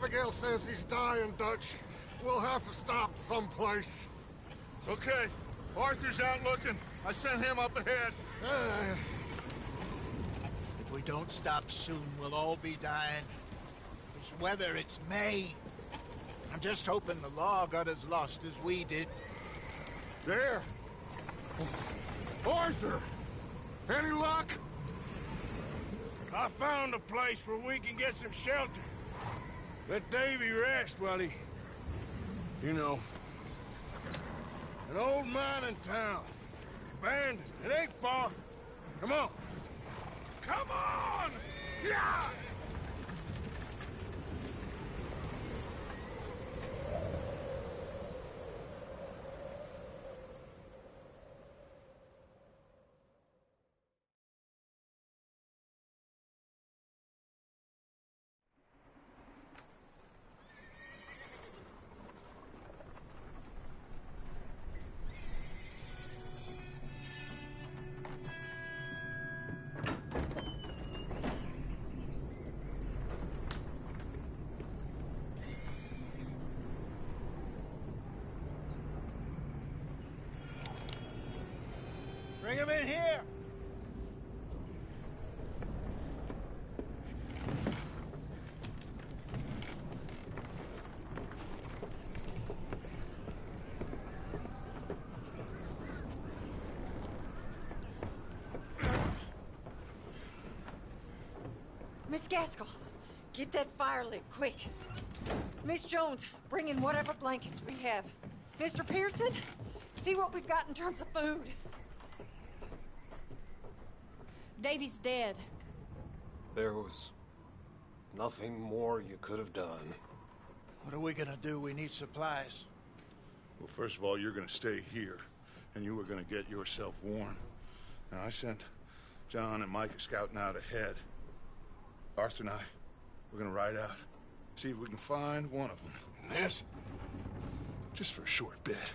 Abigail says he's dying, Dutch. We'll have to stop someplace. Okay. Arthur's out looking. I sent him up ahead. If we don't stop soon, we'll all be dying. This weather, it's May. I'm just hoping the law got as lost as we did. There! Arthur! Any luck? I found a place where we can get some shelter. Let Davy rest while he... You know. An old mining town. Abandoned. It ain't far. Come on. Come on! Yeah! Bring him in here! Miss Gaskell, get that fire lit, quick. Miss Jones, bring in whatever blankets we have. Mr. Pearson, see what we've got in terms of food. Davy's dead. There was nothing more you could have done. What are we gonna do? We need supplies. Well, first of all, you're gonna stay here, and you were gonna get yourself warm. Now, I sent John and Micah scouting out ahead. Arthur and I, we're gonna ride out, see if we can find one of them. And this? Just for a short bit.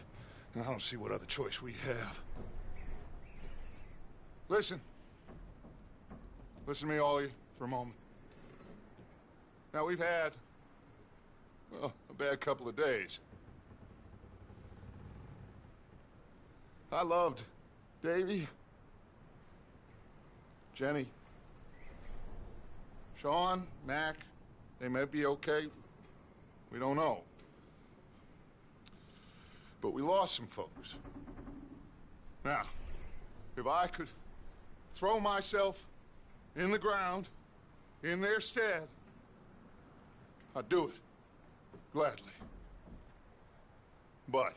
And I don't see what other choice we have. Listen. Listen to me, all of you, for a moment. Now, we've had, well, a bad couple of days. I loved Davy, Jenny, Sean, Mac. They may be okay. We don't know. But we lost some folks. Now, if I could throw myself in the ground, in their stead, I'd do it, gladly. But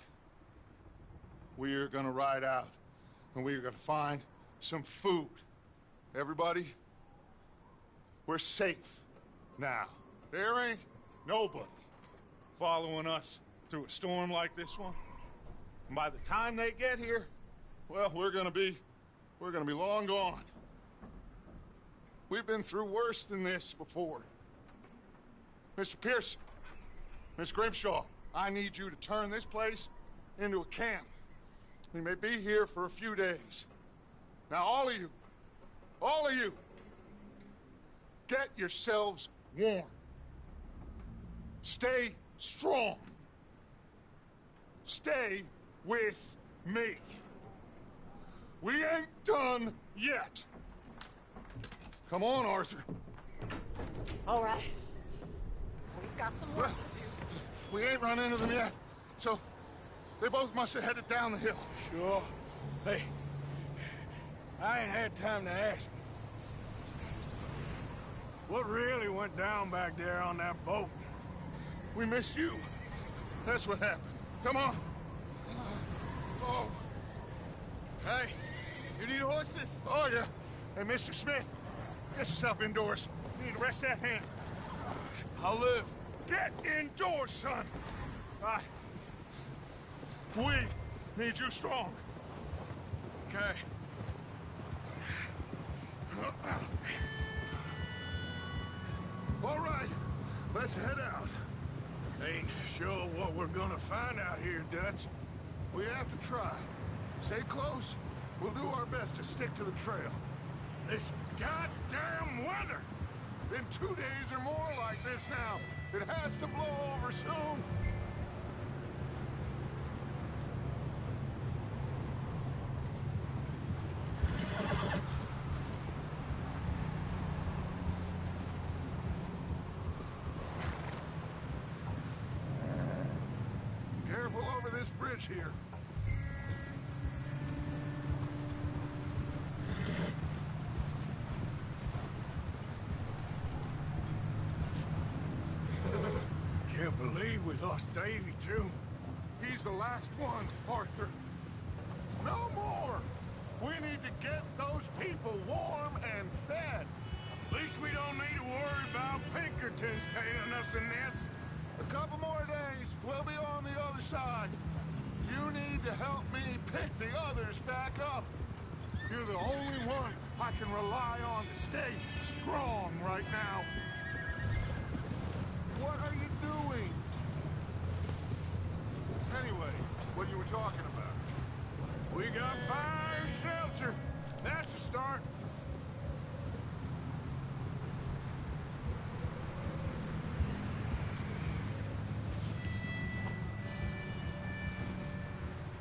we're gonna ride out, and we're gonna find some food. Everybody, we're safe now. There ain't nobody following us through a storm like this one. And by the time they get here, well, we're gonna be long gone. We've been through worse than this before. Mr. Pearson, Miss Grimshaw, I need you to turn this place into a camp. We may be here for a few days. Now, all of you, get yourselves warm. Stay strong. Stay with me. We ain't done yet. Come on, Arthur. All right. We've got some work to do. We ain't run into them yet, so they both must have headed down the hill. Sure. Hey, I ain't had time to ask. What really went down back there on that boat? We missed you. That's what happened. Come on. Oh. Hey, you need horses? Oh, yeah. Hey, Mr. Smith, get yourself indoors. You need to rest that hand. I'll live. Get indoors, son. We need you strong. Okay. All right, let's head out. Ain't sure what we're gonna find out here, Dutch. We have to try. Stay close. We'll do our best to stick to the trail. This goddamn weather! Been 2 days or more like this now. It has to blow over soon. Careful over this bridge here. Can't believe we lost Davy, too. He's the last one, Arthur. No more! We need to get those people warm and fed. At least we don't need to worry about Pinkertons tailing us in this. A couple more days, we'll be on the other side. You need to help me pick the others back up. You're the only one I can rely on to stay strong right now. What are you doing? Anyway, what you were talking about? We got fire and shelter. That's a start.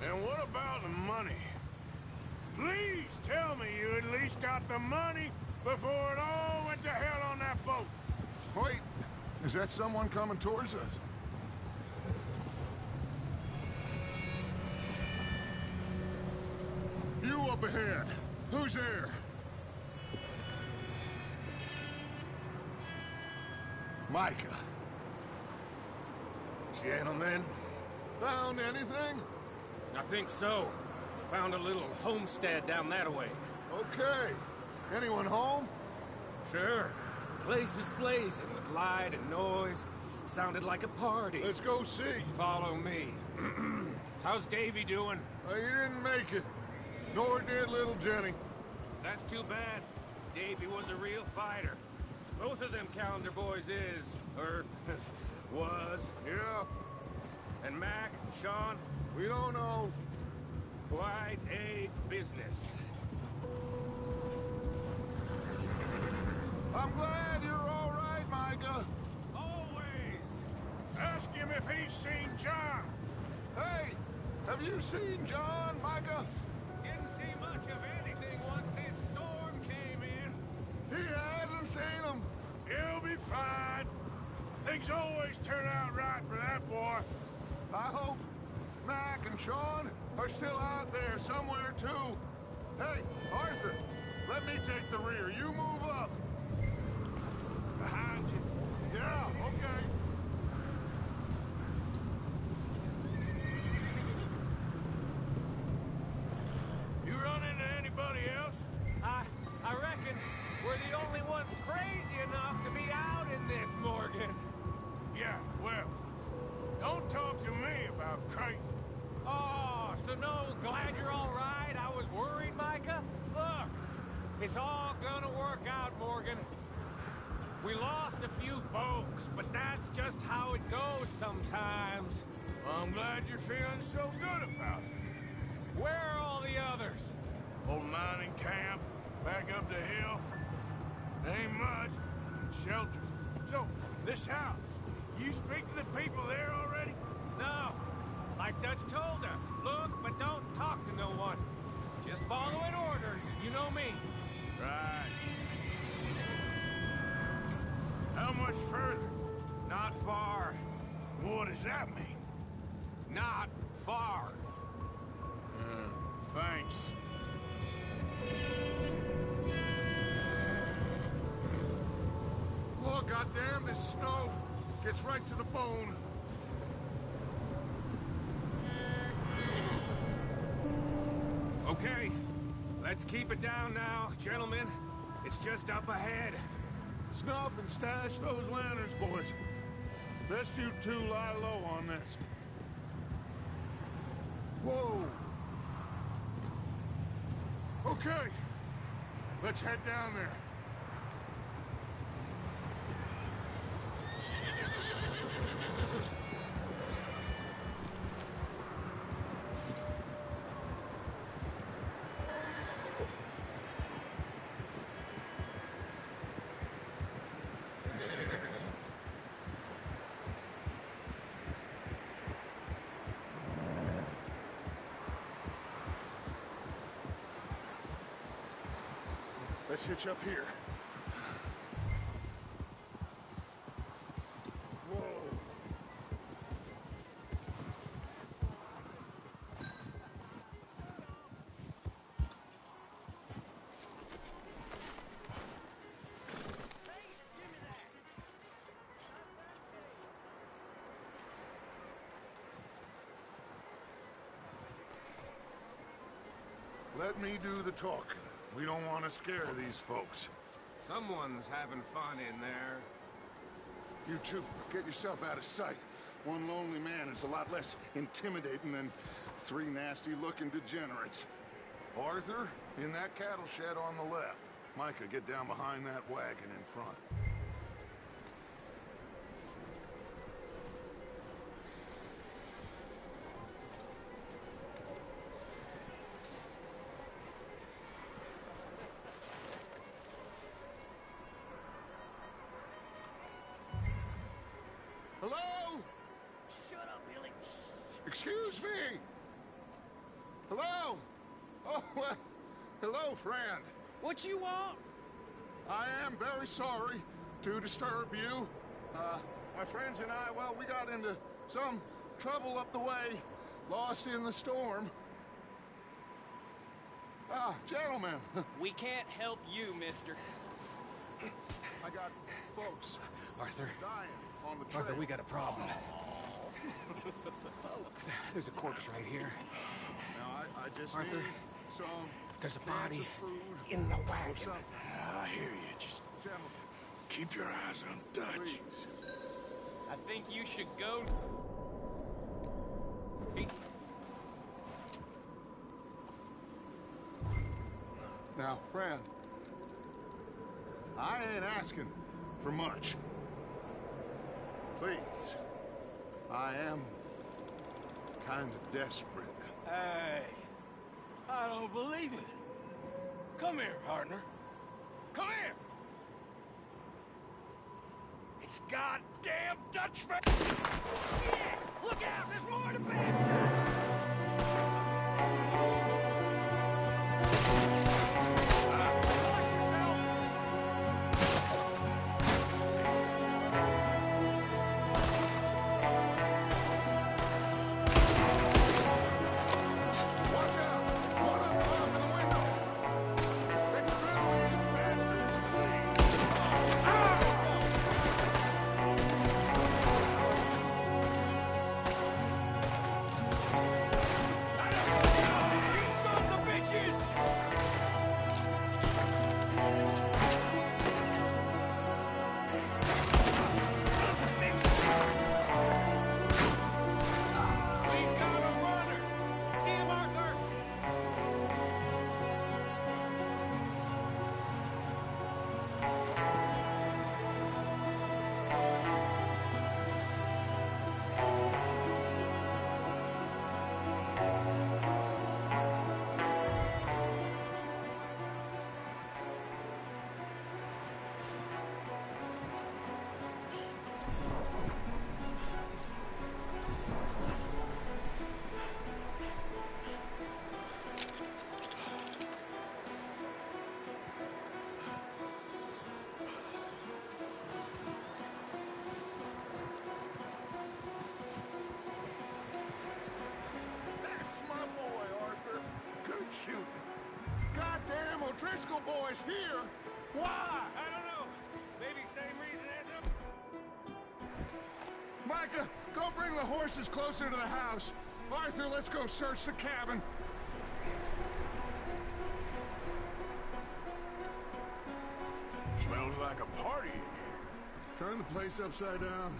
And what about the money? Please tell me you at least got the money before it all went to hell on that boat. Wait, is that someone coming towards us? You up ahead. Who's there? Micah. Gentlemen, Found anything? I think so. Found a little homestead down that way. Okay. Anyone home? Sure. Place is blazing with light and noise. Sounded like a party. Let's go see. Follow me. How's Davy doing? He didn't make it. Nor did little Jenny. That's too bad. Davy was a real fighter. Both of them calendar boys is, or was. Yeah, And Mac, Sean, we don't know. quite a business. I'm glad you're all right, Micah. Always. Ask him if he's seen John. Hey, have you seen John, Micah? Didn't see much of anything once this storm came in. He hasn't seen him. He'll be fine. Things always turn out right for that boy. I hope Mac and Sean are still out there somewhere, too. Hey, Arthur, let me take the rear. You move up. Behind you. Yeah, okay. You run into anybody else? I reckon we're the only ones crazy enough to be out in this, Morgan. Yeah, well, don't talk to me about crazy. Oh, so no, glad you're all right. I was worried, Micah. Look, it's all gonna work out, Morgan. We lost a few folks, but that's just how it goes sometimes. Well, I'm glad you're feeling so good about it. Where are all the others? Old mining camp, back up the hill. Ain't much. Shelter. So, this house, you speak to the people there already? No. Like Dutch told us, look, but don't talk to no one. Just following orders, you know me. Right. How much further? Not far. What does that mean? Not far. Thanks. Oh, goddamn, this snow gets right to the bone. Okay, let's keep it down now, gentlemen. It's just up ahead. Snuff and stash those lanterns, boys. Best you two lie low on this. Whoa. Okay. Let's head down there. Let's hitch up here. Whoa. Let me do the talking. We don't want to scare these folks. Someone's having fun in there. You two, get yourself out of sight. One lonely man is a lot less intimidating than three nasty-looking degenerates. Arthur, in that cattle shed on the left. Micah, get down behind that wagon in front. Hello? Shut up, Billy. Excuse me? Hello? Oh, well, hello, friend. What you want? I am very sorry to disturb you. My friends and I, well, we got into some trouble up the way, lost in the storm. Ah, gentlemen, We can't help you, mister. I got folks Arthur, dying on the trail. Arthur, we got a problem. Folks, there's a corpse right here. Now, I just Arthur, need some there's a cans body of food in the or wagon. something. I hear you. Just Gentlemen, keep your eyes on Dutch. please. I think you should go. Now, friend, I ain't asking for much. Please, I am kind of desperate. Hey, I don't believe it. Come here, partner. Come here. It's goddamn Dutch fa- Yeah! Look out! There's more to bastard! Watch out! One up top in the window! It's really bastards, You sons of bitches! We've got a runner! See him, Arthur! That's my boy, Arthur. Good shooting. Goddamn O'Driscoll boy's here. Why? I don't know. Maybe same reason as him. Micah, go bring the horses closer to the house. Arthur, let's go search the cabin. Smells like a party in here. Turn the place upside down.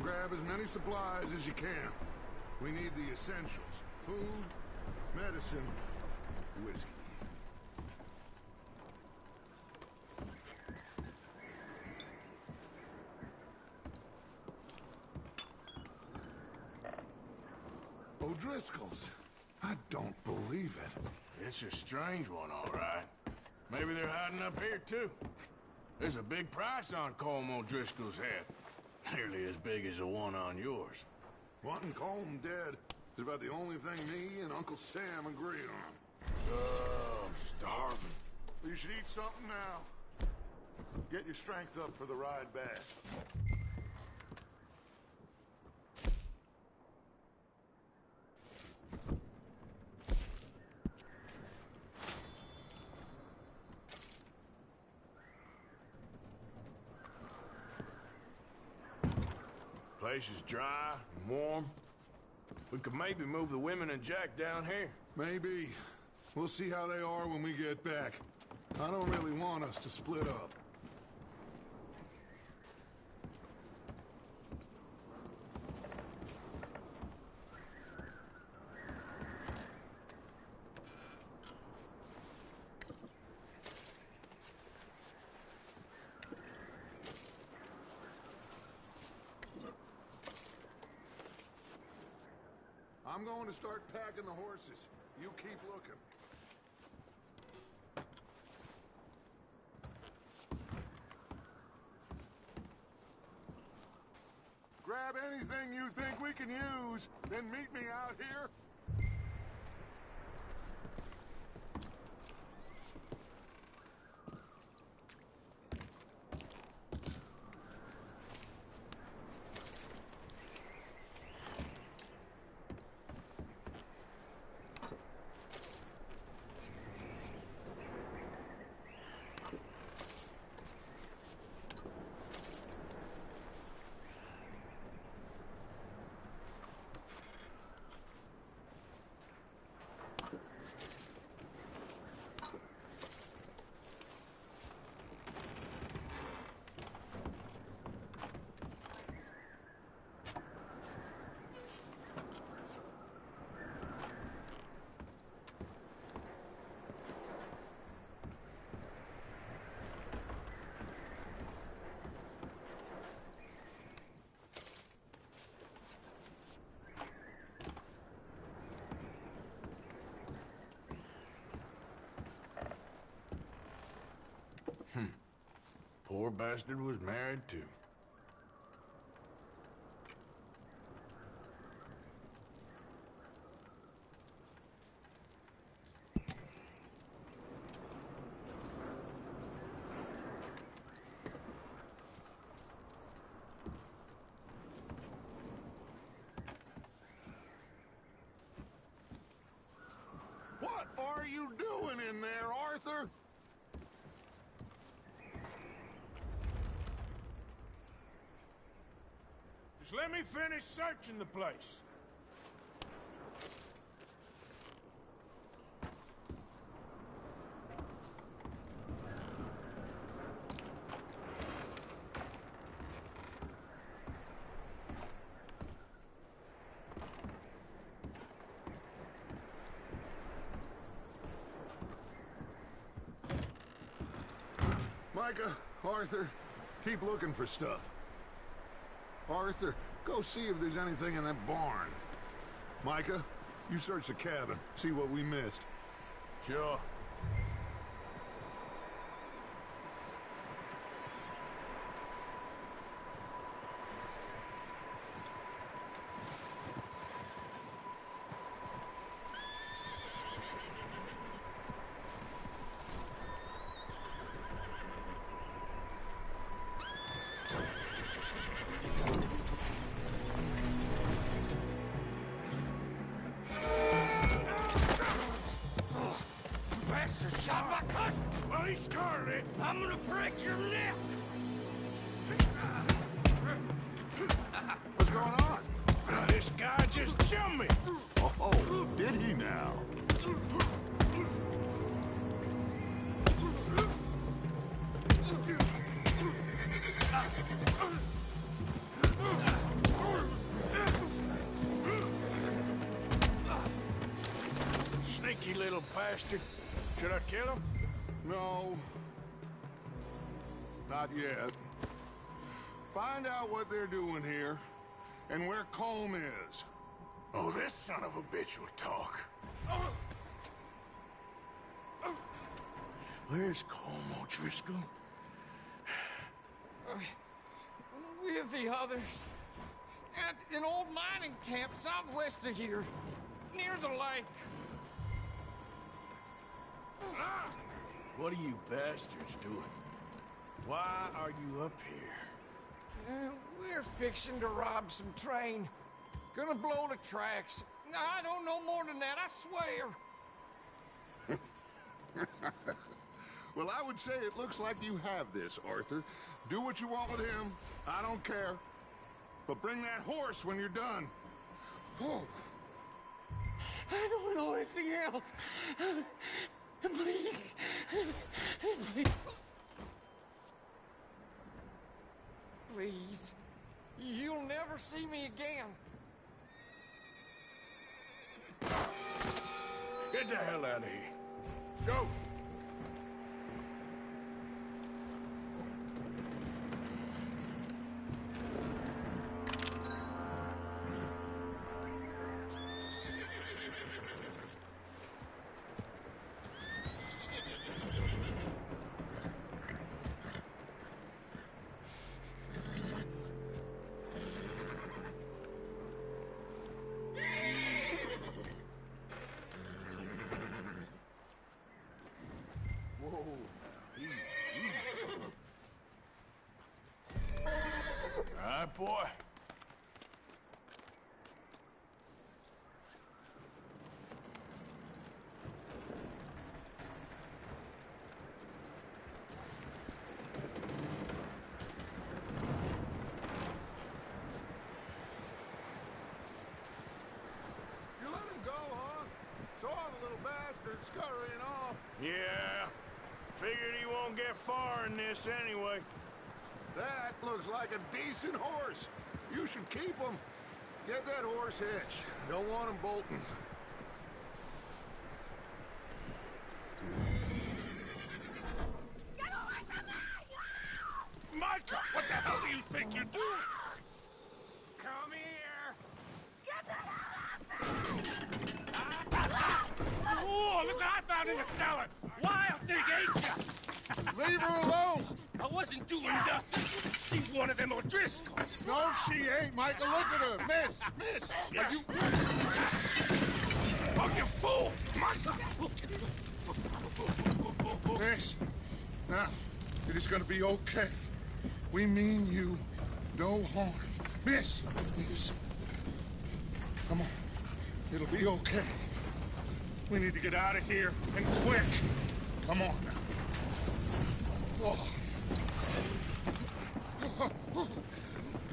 Grab as many supplies as you can. We need the essentials. Food, medicine, whiskey. O'Driscoll's. I don't believe it. It's a strange one, all right. Maybe they're hiding up here, too. There's a big price on Colm O'Driscoll's head. Nearly as big as the one on yours. Wanting Colm dead is about the only thing me and Uncle Sam agree on. Oh, I'm starving. You You should eat something now. Get your strength up for the ride back. Place is dry and warm. We could maybe move the women and Jack down here. Maybe. We'll see how they are when we get back. I don't really want us to split up. I'm going to start packing the horses. You keep looking. Grab anything you think we can use, then meet me out here. Poor bastard was married too. What are you doing in there, Arthur? Just let me finish searching the place. Micah, Arthur, keep looking for stuff. Arthur, go see if there's anything in that barn. Micah, you search the cabin, see what we missed. Sure. Bastard shot my cousin! Well, he started it. I'm gonna break your neck! What's going on? This guy just jumped me! Oh, did he now? Sneaky little bastard. Should I kill him? No. Not yet. Find out what they're doing here, and where Colm is. Oh, this son of a bitch will talk. Where's Colm O'Driscoll? With the others. At an old mining camp southwest of here. Near the lake. What are you bastards doing? Why are you up here? We're fixing to rob some train. Gonna blow the tracks. I don't know more than that, I swear. Well, I would say it looks like you have this, Arthur. Do what you want with him. I don't care. But bring that horse when you're done. Oh. I don't know anything else. Please. Please. Please. You'll never see me again. Get the hell out of here. Go! All right, boy. You let him go, huh? Saw the little bastard scurrying off. Yeah. Figured he won't get far in this anyway. That looks like a decent horse. You should keep him. Get that horse hitched. Don't want him bolting. Get away from me! Micah, what the hell do you think you're doing? Come here. Get the hell Oh, look what I found in the cellar. Wild thing, ain't ya? Leave her alone. I wasn't doing nothing. She's one of them O'Driscolls. No, she ain't, Micah. Look at her. Miss. Are you... Oh, you fool! Micah! Miss. Now, it is gonna be okay. We mean you no harm. Miss. Come on. It'll be okay. We need to get out of here, and quick. Come on now. Oh.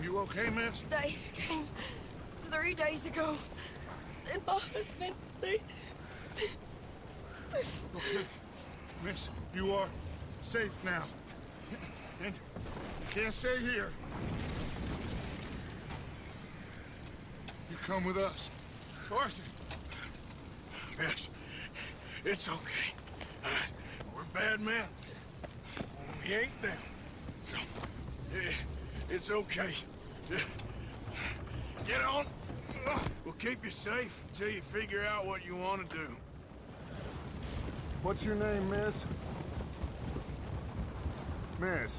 You okay, miss? They came 3 days ago. And my husband, they... Okay. Miss, you are safe now. And you can't stay here. You come with us. Arthur. Miss, it's okay. We're bad men. We ain't them. It's okay. Get on. We'll keep you safe until you figure out what you want to do. What's your name, miss? Miss.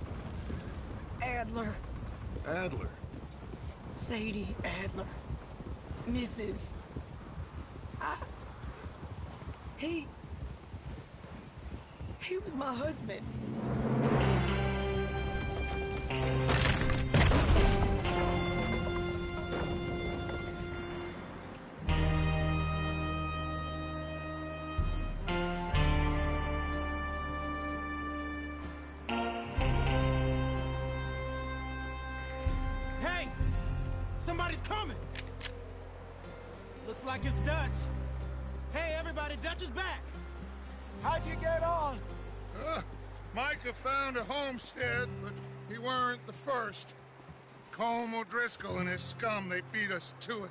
Adler. Adler. Sadie Adler. Mrs. He was my husband. Hey! Somebody's coming! Looks like it's Dutch. Hey, everybody, Dutch is back! How'd you get on? Micah found a homestead, but he weren't the first. Colm O'Driscoll and his scum, they beat us to it.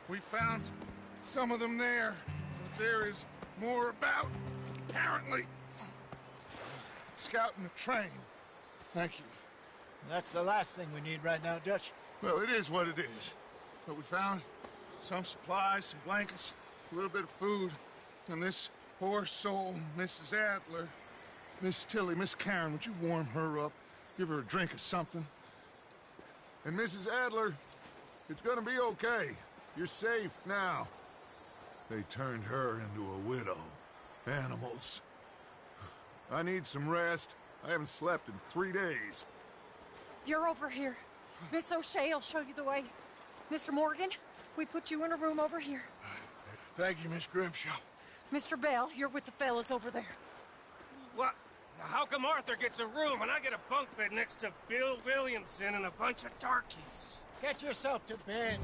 We found some of them there, but there is more about, apparently. Scouting the train. Thank you. That's the last thing we need right now, Dutch. Well, it is what it is. But we found some supplies, some blankets, a little bit of food, and this poor soul, Mrs. Adler. Miss Tilly, Miss Karen, would you warm her up? Give her a drink or something? And Mrs. Adler, it's gonna be okay. You're safe now. They turned her into a widow. Animals. I need some rest. I haven't slept in 3 days. You're over here. Miss O'Shea will show you the way. Mr. Morgan, we put you in a room over here. Thank you, Miss Grimshaw. Mr. Bell, you're with the fellas over there. What? How come Arthur gets a room and I get a bunk bed next to Bill Williamson and a bunch of darkies? Get yourself to bed.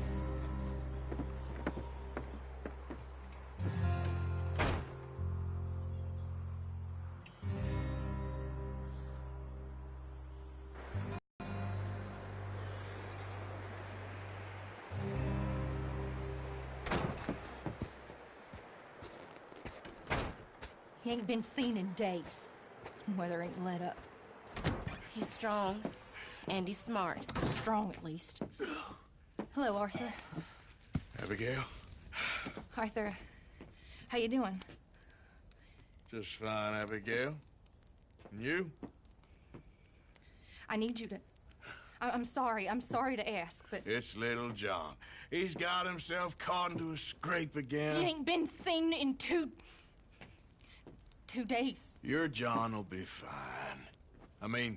He ain't been seen in days. Weather ain't let up. He's strong, and he's smart. Strong, at least. Hello, Arthur. Abigail? Arthur, how you doing? Just fine, Abigail. And you? I need you to... I'm sorry to ask, but... It's little John. He's got himself caught into a scrape again. He ain't been seen in 2 days. Your John will be fine. I mean,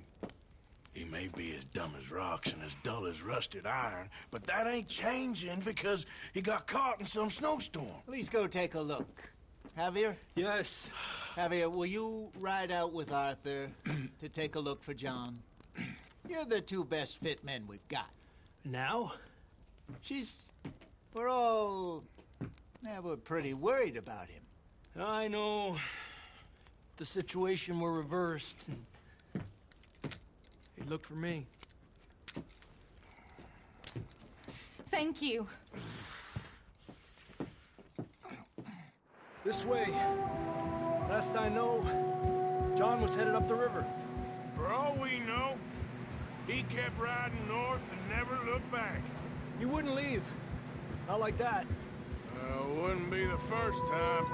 he may be as dumb as rocks and as dull as rusted iron, but that ain't changing because he got caught in some snowstorm. Please go take a look. Javier? Yes. Javier, will you ride out with Arthur to take a look for John? You're the 2 best fit men we've got. Now? We're pretty worried about him. I know. If the situation were reversed, he'd look for me. Thank you. This way. Last I know, John was headed up the river. For all we know, he kept riding north and never looked back. He wouldn't leave. Not like that. Wouldn't be the first time.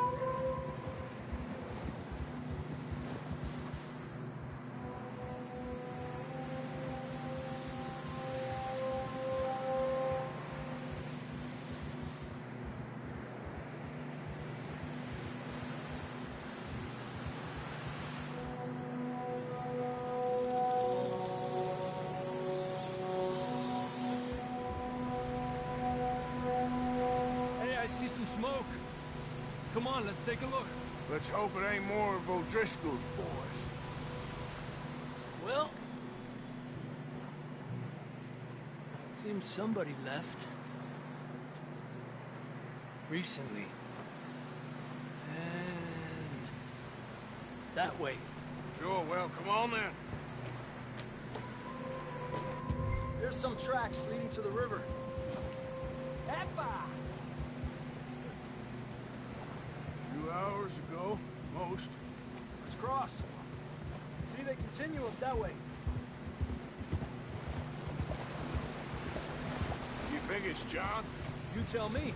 See some smoke. Come on, let's take a look. Let's hope it ain't more of O'Driscoll's boys. Well, seems somebody left. Recently. And that way. Sure, well, come on then. There's some tracks leading to the river. Epa! A few hours ago, most. Let's cross. See, they continue up that way. You think it's John? You tell me.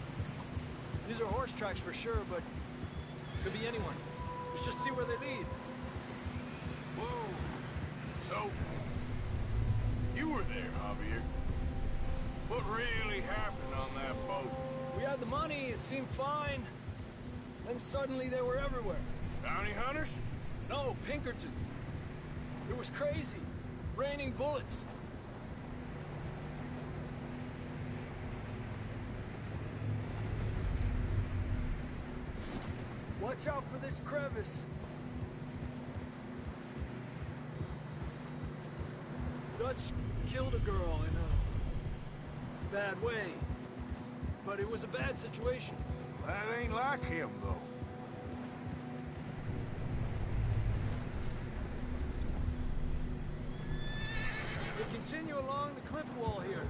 These are horse tracks for sure, but could be anyone. Let's just see where they lead. Whoa. So, you were there, Javier. What really happened on that boat? We had the money, it seemed fine. Then suddenly they were everywhere. Bounty hunters? No, Pinkertons. It was crazy. Raining bullets. Watch out for this crevice. Dutch killed a girl in a bad way. But it was a bad situation. That ain't like him, though. We continue along the cliff wall here.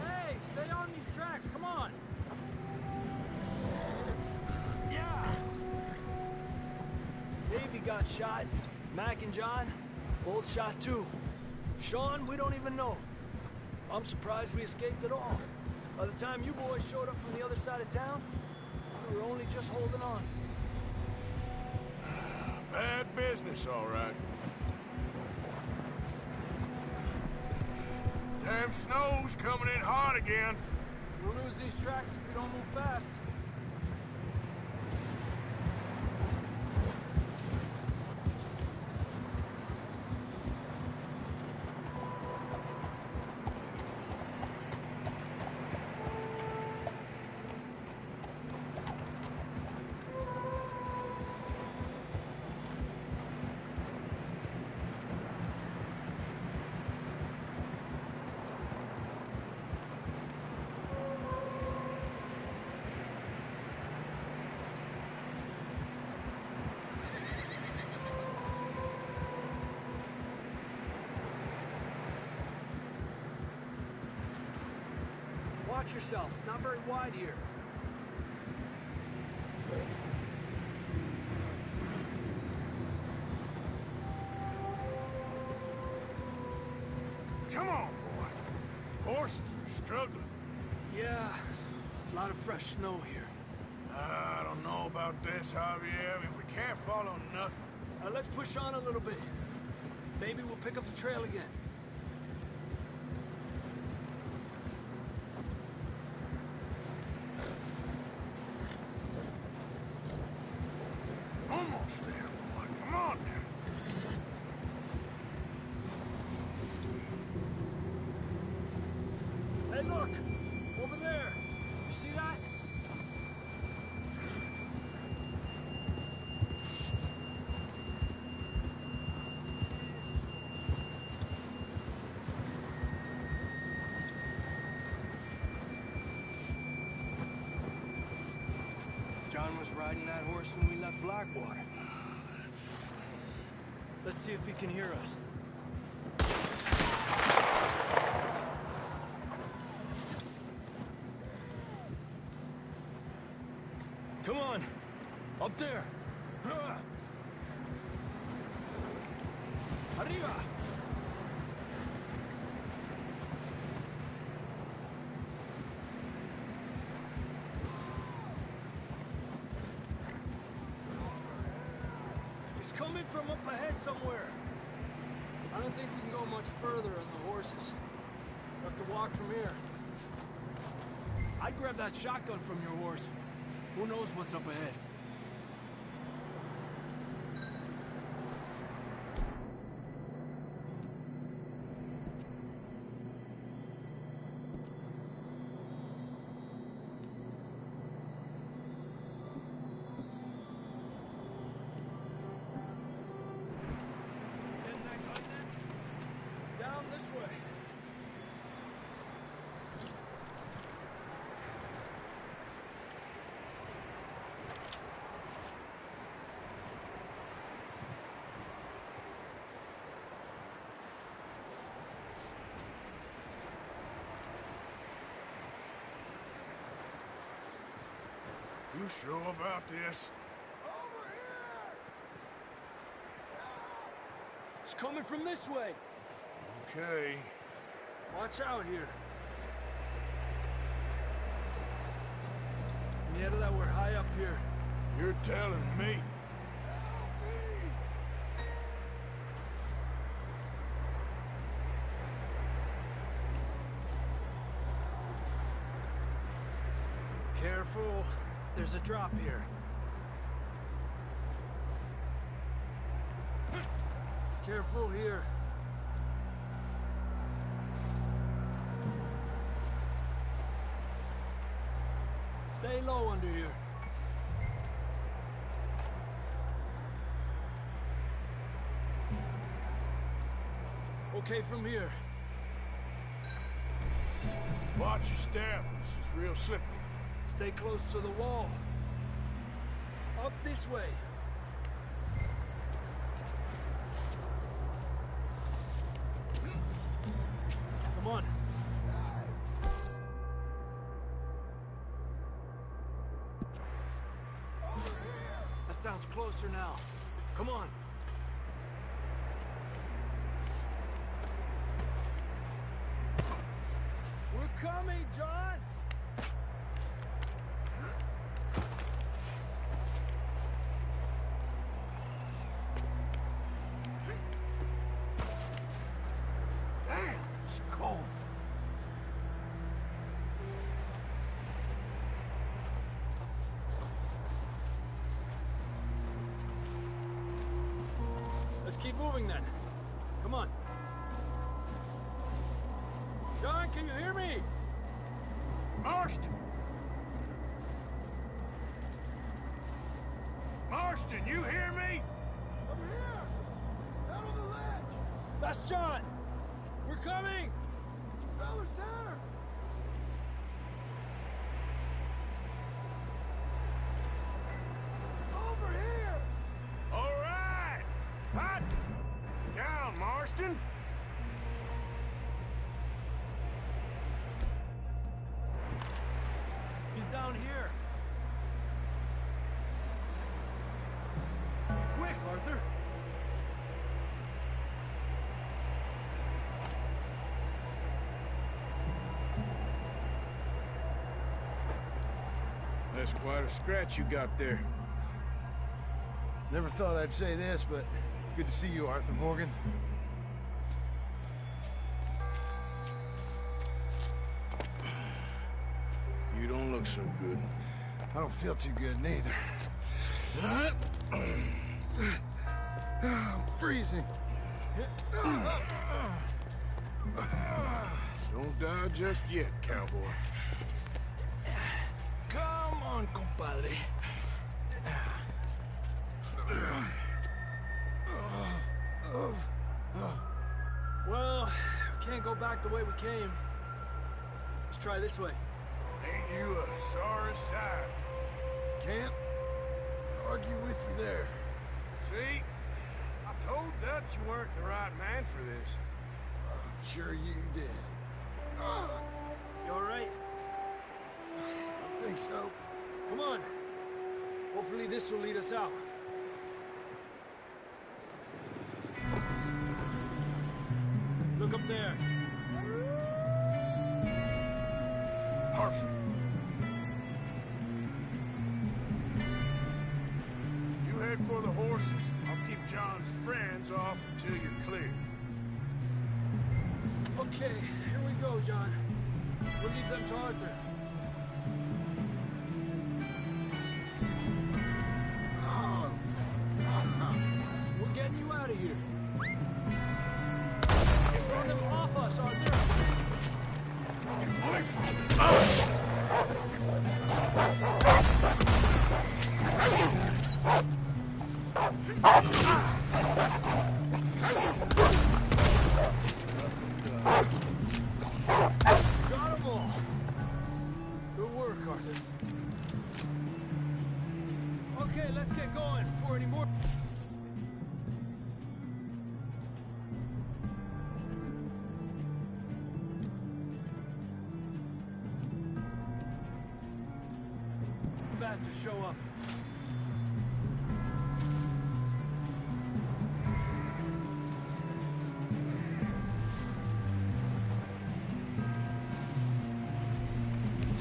Hey, stay on these tracks, come on! Yeah! Davey got shot. Mac and John, both shot too. Sean, we don't even know. I'm surprised we escaped at all. By the time you boys showed up from the other side of town, we were only just holding on. Bad business, all right. Damn snow's coming in hot again. We'll lose these tracks if we don't move fast. Watch yourself. It's not very wide here. Come on, boy. Horses are struggling. Yeah, a lot of fresh snow here. I don't know about this, Javier. I mean, we can't follow nothing. Let's push on a little bit. Maybe we'll pick up the trail again. Almost there, boy. Come on now. Hey, look! Over there! You see that? John was riding that horse when we left Blackwater. Let's see if he can hear us. Come on! Up there! Arriba! He's coming from up ahead somewhere. I don't think we can go much further on the horses. We'll have to walk from here. I'd grab that shotgun from your horse. Who knows what's up ahead? Down this way. You sure about this? It's coming from this way. Okay. Watch out here. Yeah, that we're high up here. You're telling me. Careful. There's a drop here. Careful here. Stay low under here. Okay from here. Watch your step. This is real slippery. Stay close to the wall. Up this way. Come on. That sounds closer now. Come on. We're coming, John! Damn, it's cold. Let's keep moving then. Come on. John, can you hear me? Marston! Marston, you hear me? I'm here! Out on the ledge! That's John! We're coming! Fellas, there! Over here! All right! Hot! Down, Marston! That's quite a scratch you got there. Never thought I'd say this, but it's good to see you, Arthur Morgan. You don't look so good. I don't feel too good, neither. I'm freezing. Don't die just yet, cowboy. Come on, compadre. Well, we can't go back the way we came. Let's try this way. Ain't you a sorry sight? Can't argue with you there. See? I told Dutch you weren't the right man for this. I'm sure you did. You all right? I think so. Come on. Hopefully this will lead us out. Look up there. Perfect. You head for the horses. I'll keep John's friends off until you're clear. Okay, here we go, John. We'll leave them to Arthur. We're getting you out of here. Run them off us, Arthur. Get away from me. Got them all. Good work, Arthur. Okay, let's get going before any more. Bastards show up.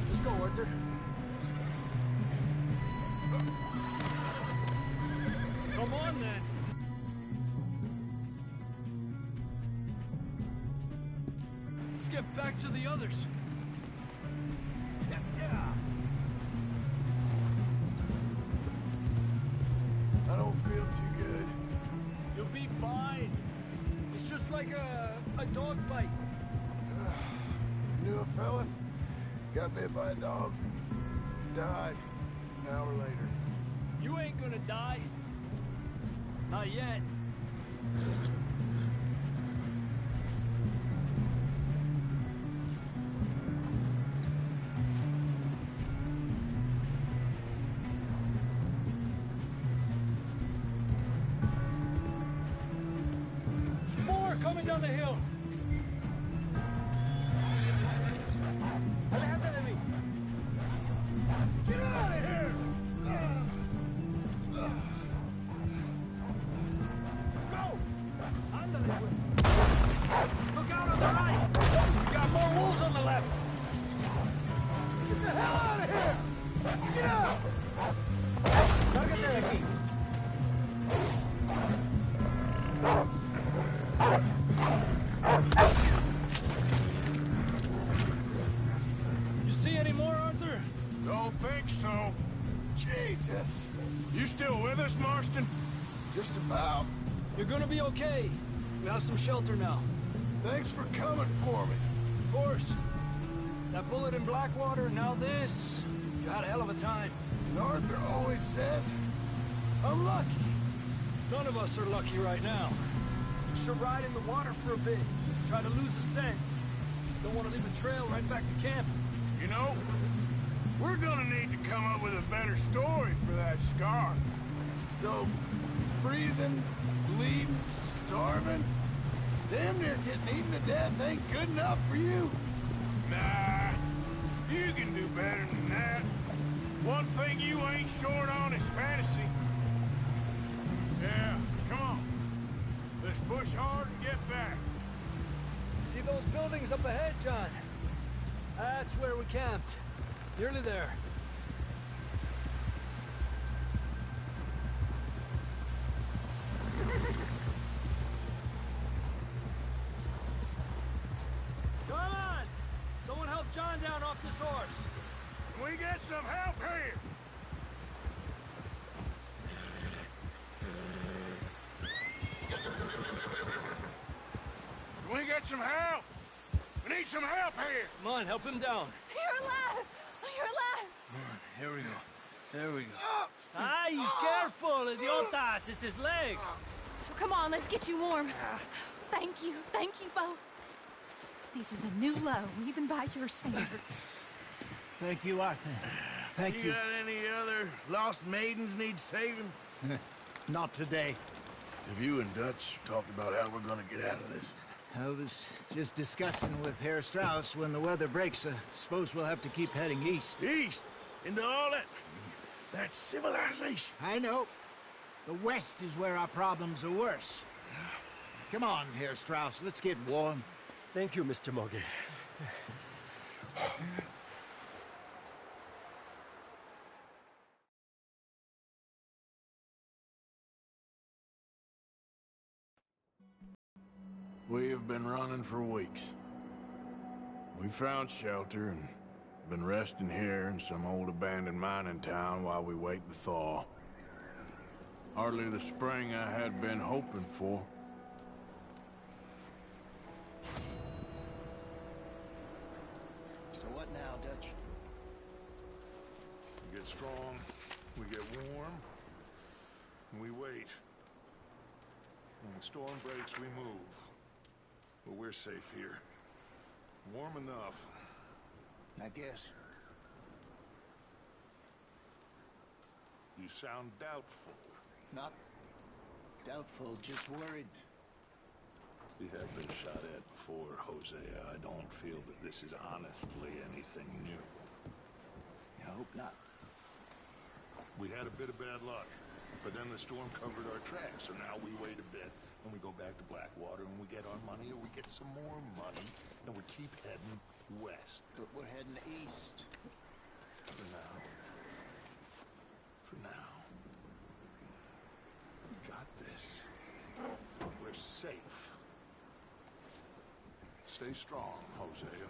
Let's go, Arthur. Come on, then. Let's get back to the others. Yeah. I don't feel too good. You'll be fine. It's just like a dog bite. Knew a fella, got bit by a dog, died an hour later. You ain't gonna die. Not yet. More coming down the hill. Aléjate. Get out of here! Go! Ándale, güey. Look out on the right! We got more wolves on the left! Get the hell out of here! Get out! Lárgate de aquí. You see any more, Arthur? Don't think so. Jesus! You still with us, Marston? Just about. You're gonna be okay. We have some shelter now. Thanks for coming for me. Of course. That bullet in Blackwater, and now this. You had a hell of a time. And Arthur always says, I'm lucky. None of us are lucky right now. We should ride in the water for a bit. Try to lose the scent. Don't want to leave a trail right back to camp. You know, we're gonna need to come up with a better story for that scar. So, freezing, bleeding, starving, damn near getting eaten to death ain't good enough for you. Nah, you can do better than that. One thing you ain't short on is fantasy. Yeah, come on. Let's push hard and get back. See those buildings up ahead, John? That's where we camped. Nearly there. get some help here? Can we get some help? We need some help here! Come on, help him down. You're alive! You're alive! Come on, here we go. There we go. Ay, careful, idiotas! It's his leg! Come on, let's get you warm. Thank you both. This is a new low, even by your standards. Thank you, Arthur. Thank you. Got any other lost maidens need saving? Not today. Have you and Dutch talked about how we're gonna get out of this? I was just discussing with Herr Strauss when the weather breaks. Suppose we'll have to keep heading east. East? Into all that... That's civilization. I know. The west is where our problems are worse. Come on, Herr Strauss, let's get warm. Thank you, Mr. Morgan. We have been running for weeks. We found shelter and been resting here in some old abandoned mining town while we wait the thaw. Hardly the spring I had been hoping for. So what now, Dutch? We get strong, we get warm, and we wait. When the storm breaks, we move. But we're safe here. Warm enough. I guess. You sound doubtful. Not doubtful, just worried. We have been shot at before, Hosea. I don't feel that this is honestly anything new. I hope not. We had a bit of bad luck, but then the storm covered our tracks, so now we wait a bit, and we go back to Blackwater, and we get our money, or we get some more money, and we keep heading west. But we're heading east. For now. For now. We got this. We're safe. Stay strong, Hosea.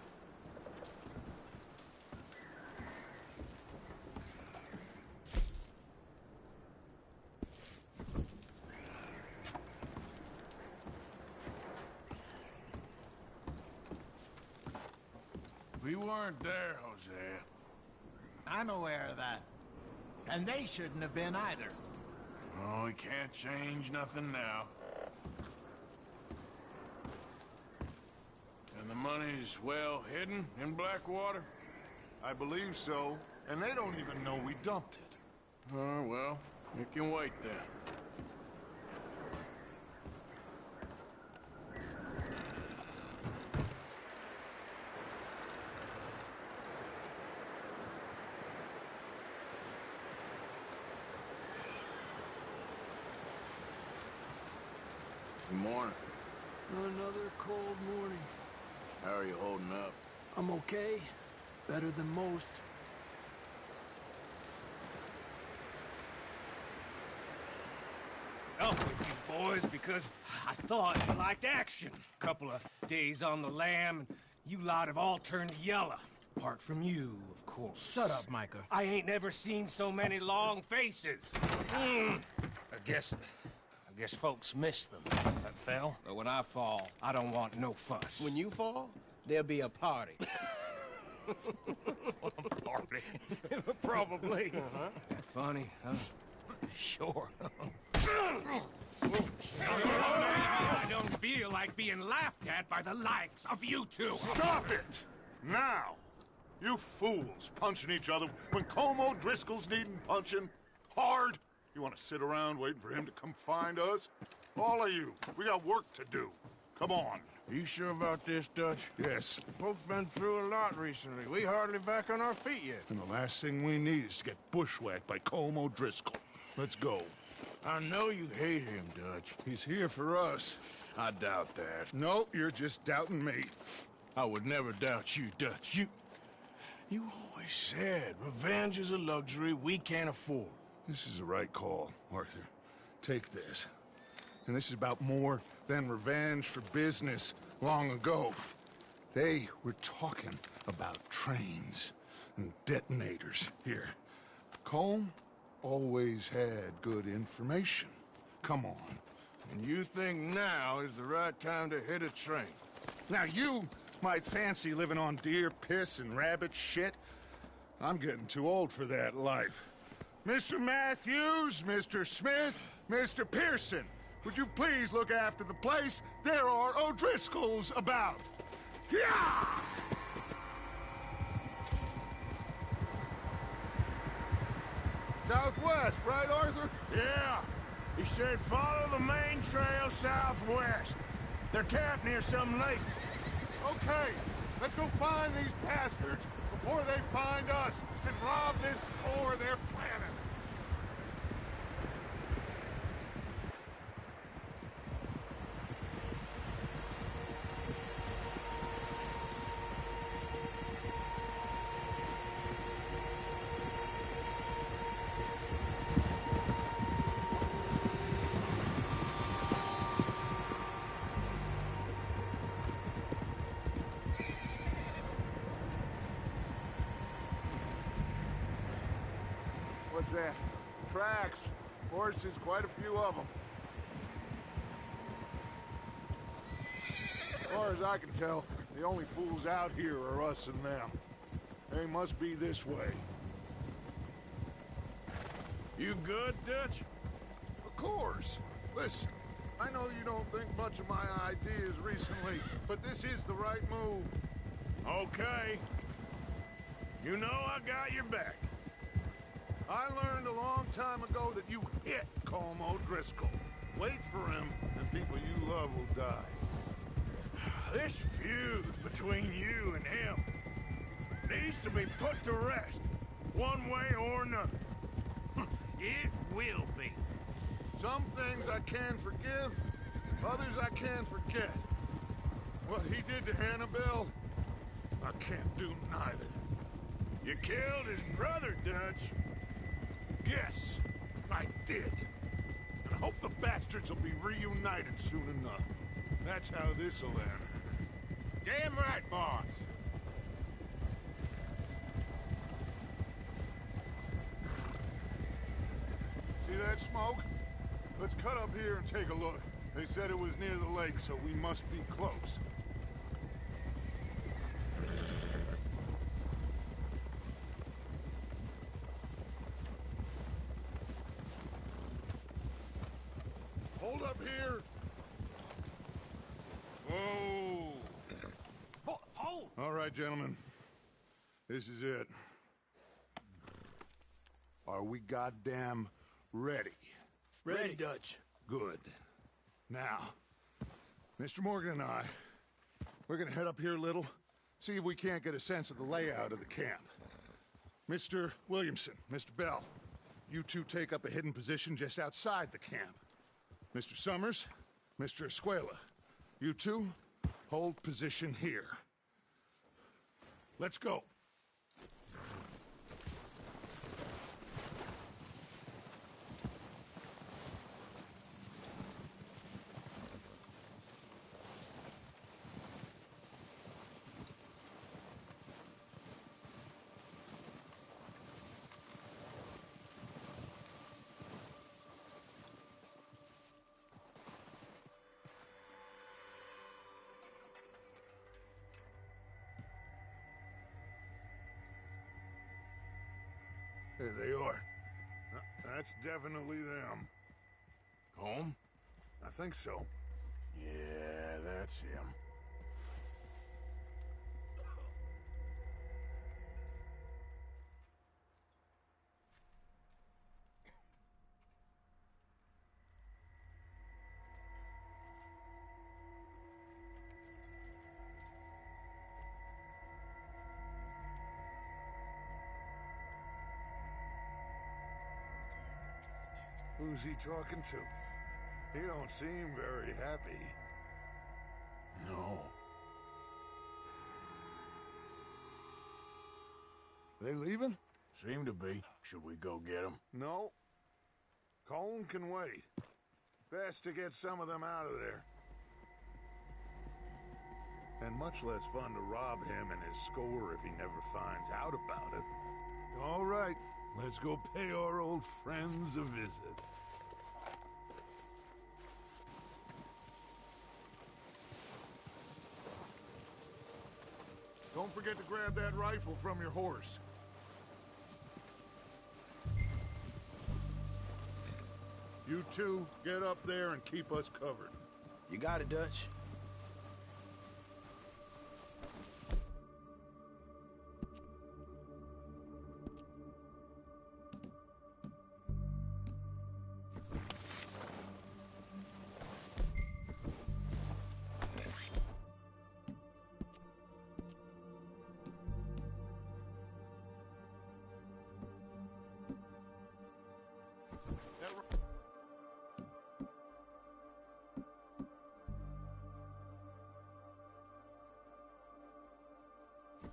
We weren't there, Hosea. I'm aware of that. And they shouldn't have been either. Oh, we can't change nothing now. And the money's well hidden in Blackwater? I believe so, and they don't even know we dumped it. Oh, well, it can wait then. Good morning. Another cold morning. How are you holding up? I'm okay. Better than most. Up with you boys because I thought you liked action. Couple of days on the lam, and you lot have all turned yellow. Apart from you, of course. Shut up, Micah. I ain't never seen so many long faces. I guess folks miss them. That fell. But when I fall, I don't want no fuss. When you fall, there'll be a party. A party? Probably. That funny, huh? Sure. I don't feel like being laughed at by the likes of you two. Stop it! Now! You fools punching each other when Como Driscoll's needing punching. Hard! You want to sit around waiting for him to come find us? All of you, we got work to do. Come on. Are you sure about this, Dutch? Yes. Folks been through a lot recently. We hardly back on our feet yet. And the last thing we need is to get bushwhacked by Como Driscoll. Let's go. I know you hate him, Dutch. He's here for us. I doubt that. No, you're just doubting me. I would never doubt you, Dutch. You always said revenge is a luxury we can't afford. This is the right call, Arthur. Take this. And this is about more than revenge for business long ago. They were talking about trains. and detonators. Here. Colm always had good information. Come on. And you think now is the right time to hit a train? Now you might fancy living on deer piss and rabbit shit. I'm getting too old for that life. Mr. Matthews, Mr. Smith, Mr. Pearson, would you please look after the place? There are O'Driscolls about. Yeah! Southwest, right, Arthur? Yeah. He said follow the main trail southwest. They're camped near some lake. Okay, let's go find these bastards before they find us and rob this store they're planning. What's that? Tracks. Horses, quite a few of them. As far as I can tell, the only fools out here are us and them. They must be this way. You good, Dutch? Of course. Listen, I know you don't think much of my ideas recently, but this is the right move. Okay. You know I got your back. I learned a long time ago that you hit Colm O'Driscoll. Wait for him, and people you love will die. This feud between you and him needs to be put to rest, one way or another. It will be. Some things I can forgive, others I can't forget. What he did to Annabelle, I can't do neither. You killed his brother, Dutch. Yes, I did. And I hope the bastards will be reunited soon enough. That's how this'll end. Damn right, boss. See that smoke? Let's cut up here and take a look. They said it was near the lake, so we must be close. Hold up here. Whoa. Hold. All right, gentlemen. This is it. Are we goddamn ready? Ready, Dutch. Good. Now, Mr. Morgan and I, we're gonna head up here a little, see if we can't get a sense of the layout of the camp. Mr. Williamson, Mr. Bell, you two take up a hidden position just outside the camp. Mr. Summers, Mr. Escuela, you two hold position here. Let's go. There they are. That's definitely them. Home? I think so. Yeah, that's him. Who's he talking to? He don't seem very happy. No. They leaving? Seem to be. Should we go get them? No. Colm can wait. Best to get some of them out of there. And much less fun to rob him and his score if he never finds out about it. All right, let's go pay our old friends a visit. Don't forget to grab that rifle from your horse. You two, get up there and keep us covered. You got it, Dutch.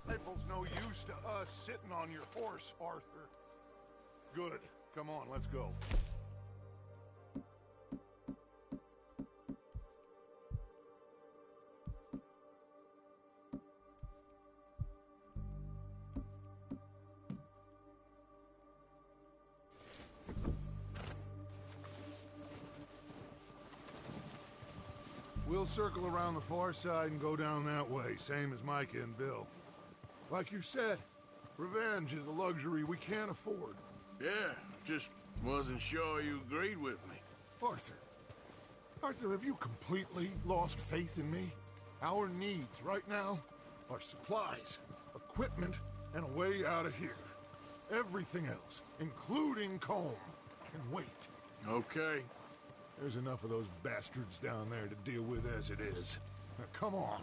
Rifle's no use to us sitting on your horse, Arthur. Good. Come on, let's go. We'll circle around the far side and go down that way, same as Micah and Bill. Like you said, revenge is a luxury we can't afford. Yeah, just wasn't sure you agreed with me. Arthur, have you completely lost faith in me? Our needs right now are supplies, equipment, and a way out of here. Everything else, including Colm, can wait. Okay. There's enough of those bastards down there to deal with as it is. Now, come on.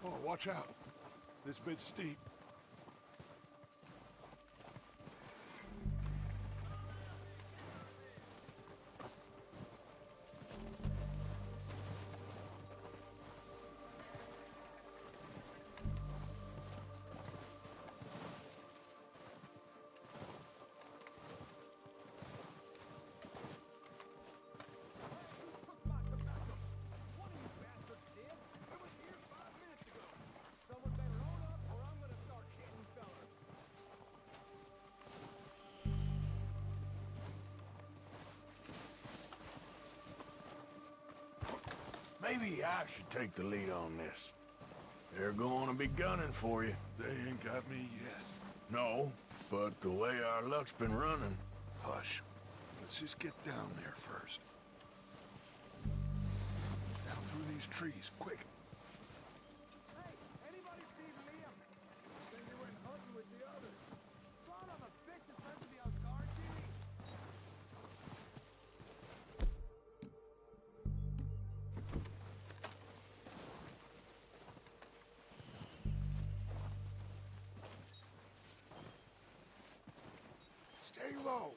Oh, watch out. This bit's steep. Maybe I should take the lead on this. They're going to be gunning for you. They ain't got me yet. No, but the way our luck's been running... Hush. Let's just get down there first. Down through these trees, quick. Hey, anybody see Liam? Then they went hunting with the others. Son of a bitch is meant to be our guard duty. Stay low.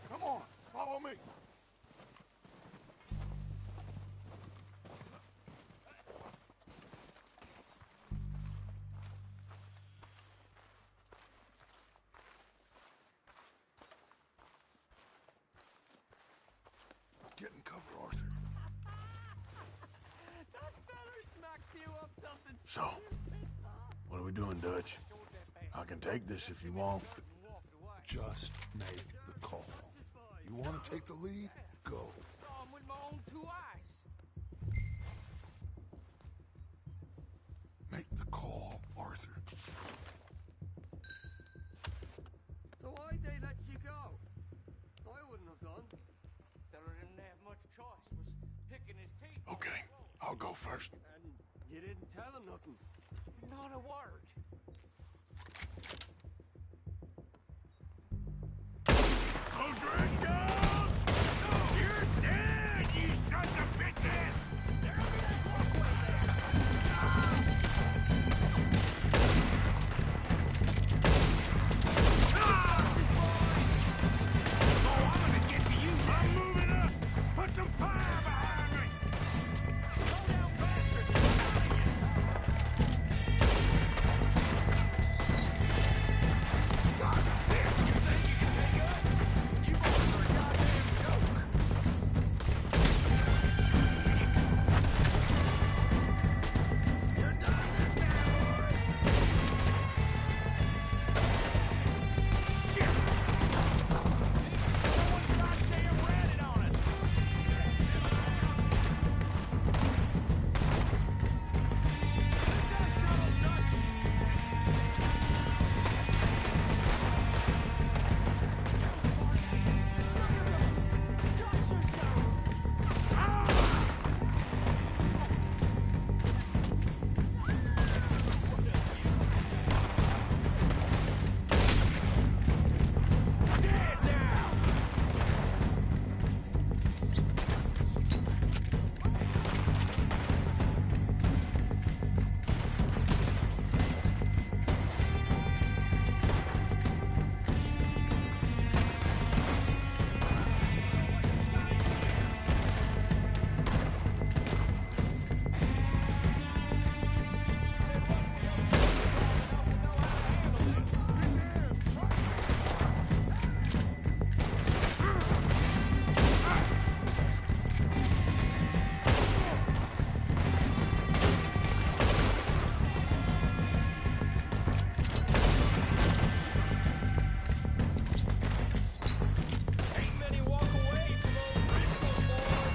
Come on, follow me. Get in cover, Arthur. That feller smacked you up something. So, what are we doing, Dutch? I can take this if you want. Just make the call. You want to take the lead? Go. Saw him with my own 2 eyes. Make the call, Arthur. son. Fella didn't have much choice. Was picking his teeth. Okay, I'll go first. And you didn't tell him nothing. Not a word. O'Driscolls! You're dead, you sons of bitches! There'll be that walkway there! Oh, I'm gonna get to you! I'm moving up! Put some fire behind me! Slow down, bastard! God damn! You think you can take us? You boys are a goddamn joke! You're done this time, boys! Shit! Someone's goddamn ratted on us! Let's go, shuttle Dutch! Dead now! Ain't many walk away from old Driscoll, boys.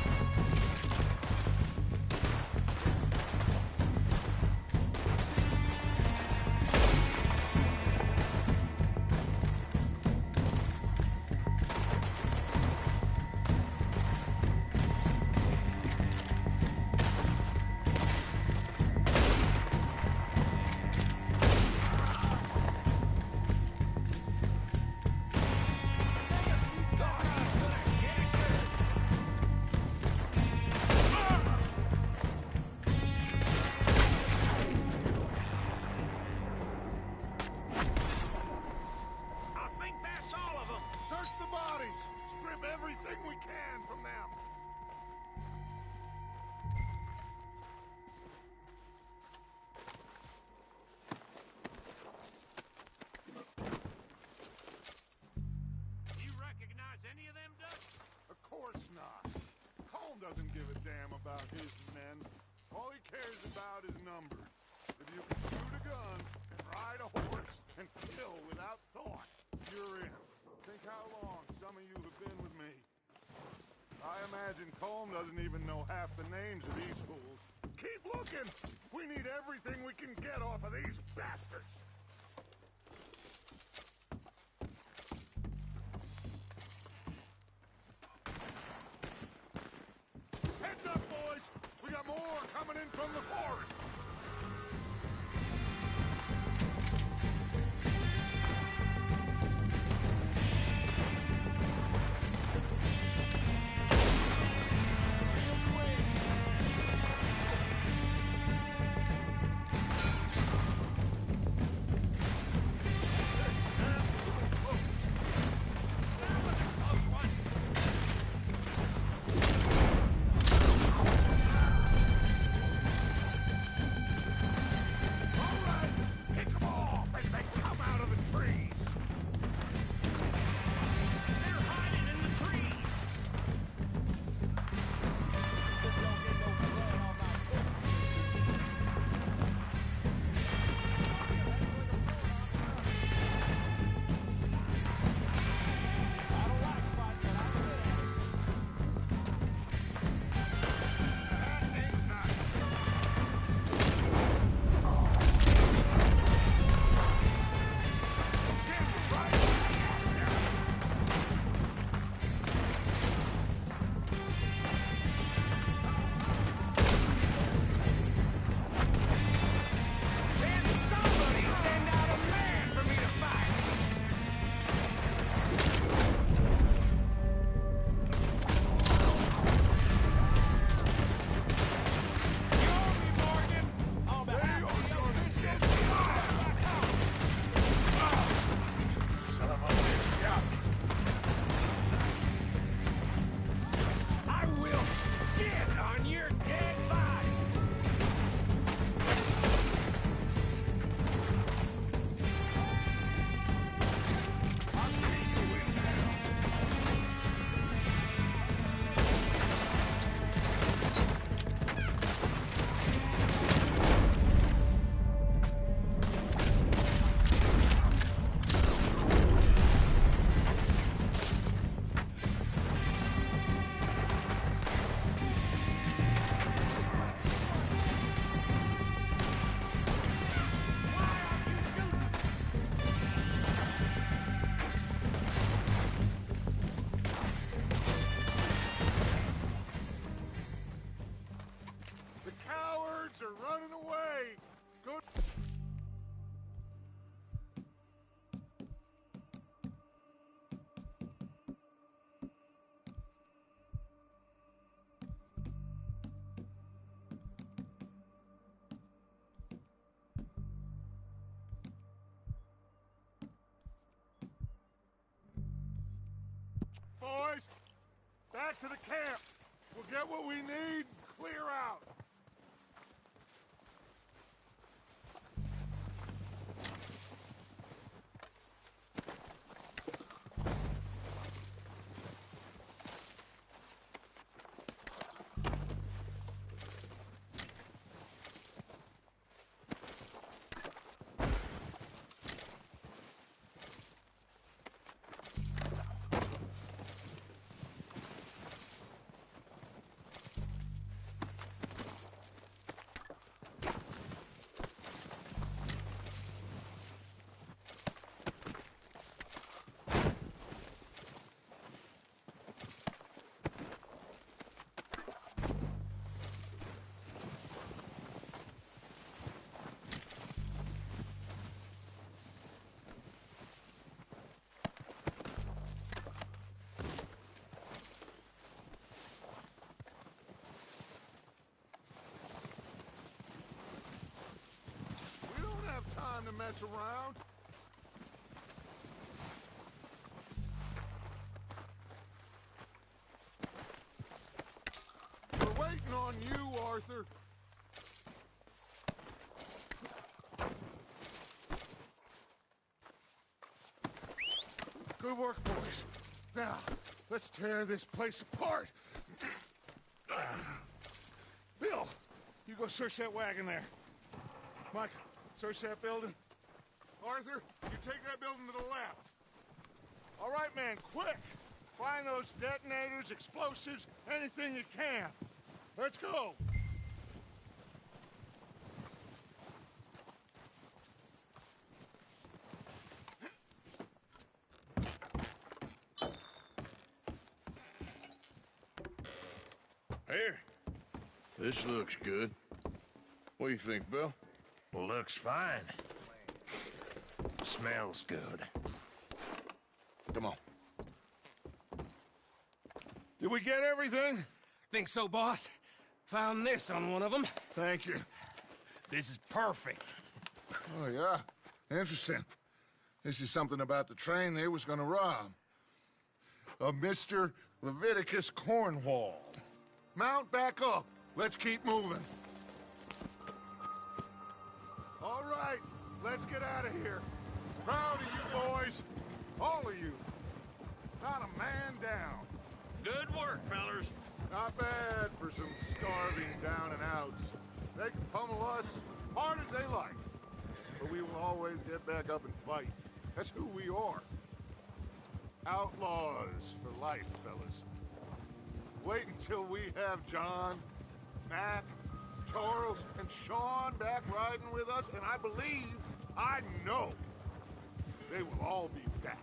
I think that's all of them. Search the bodies! Strip everything we can from them! You recognize any of them, Dutch? Of course not. Colm doesn't give a damn about his men. All he cares about is numbers. If you can shoot a gun and ride a horse and kill without thought, you're in. Think how long some of you have been with me. I imagine Colm doesn't even know half the names of these fools. Keep looking! We need everything we can get off of these bastards! Heads up, boys! We got more coming in from the forest! back to the camp. We'll get what we need and clear out. Time to mess around. We're waiting on you, Arthur. Good work, boys. Now, let's tear this place apart. Bill, you go search that wagon there. Mike, search that building. Arthur, you take that building to the left. All right, man, quick. Find those detonators, explosives, anything you can. Let's go. Here. This looks good. What do you think, Bill? Looks fine. Smells good. Come on. Did we get everything? Think so, boss. Found this on one of them. Thank you. This is perfect. Oh, yeah? Interesting. This is something about the train they was gonna rob. A Mr. Leviticus Cornwall. Mount back up. Let's keep moving. All right, let's get out of here. Proud of you boys. All of you. Not a man down. Good work, fellers. Not bad for some starving down and outs. They can pummel us hard as they like. But we will always get back up and fight. That's who we are. Outlaws for life, fellas. Wait until we have John, Mac, Charles, and Sean back riding with us, and I know, they will all be back.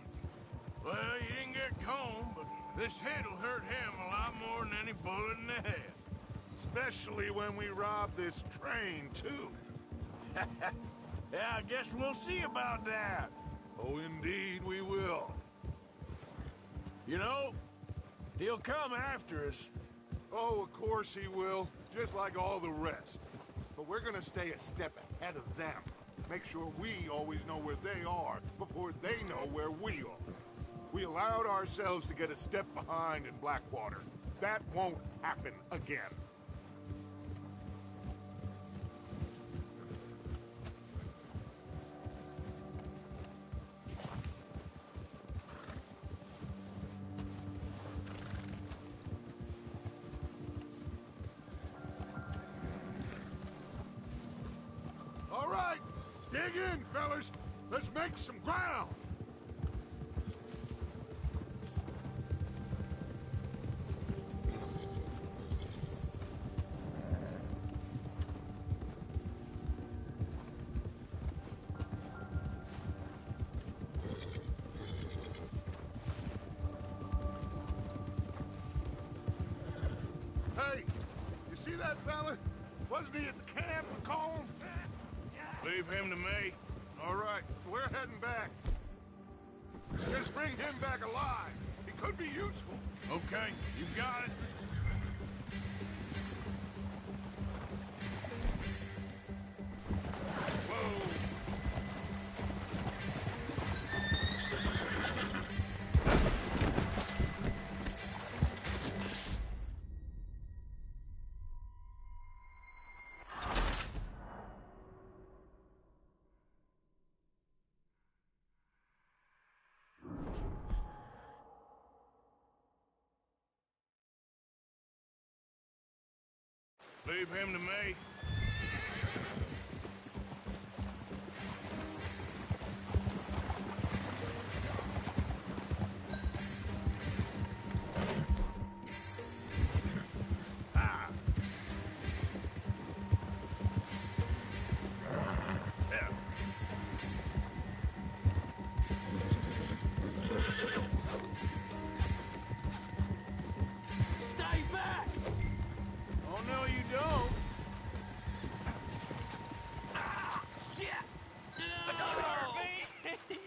Well, you didn't get Combe, but this hit'll hurt him a lot more than any bullet in the head. Especially when we rob this train, too. Yeah, I guess we'll see about that. Oh, indeed we will. You know, he'll come after us. Oh, of course he will, just like all the rest. But we're gonna stay a step ahead of them. Make sure we always know where they are before they know where we are. We allowed ourselves to get a step behind in Blackwater. That won't happen again. All right, dig in, fellas. Let's make some ground. Hey, you see that fella? Wasn't he at the camp in Combe? Leave him to me. All right, we're heading back. Just bring him back alive. He could be useful. Okay, you got it. Whoa. Leave him to me. Stay back! Oh, no, you don't. Don't hurt me!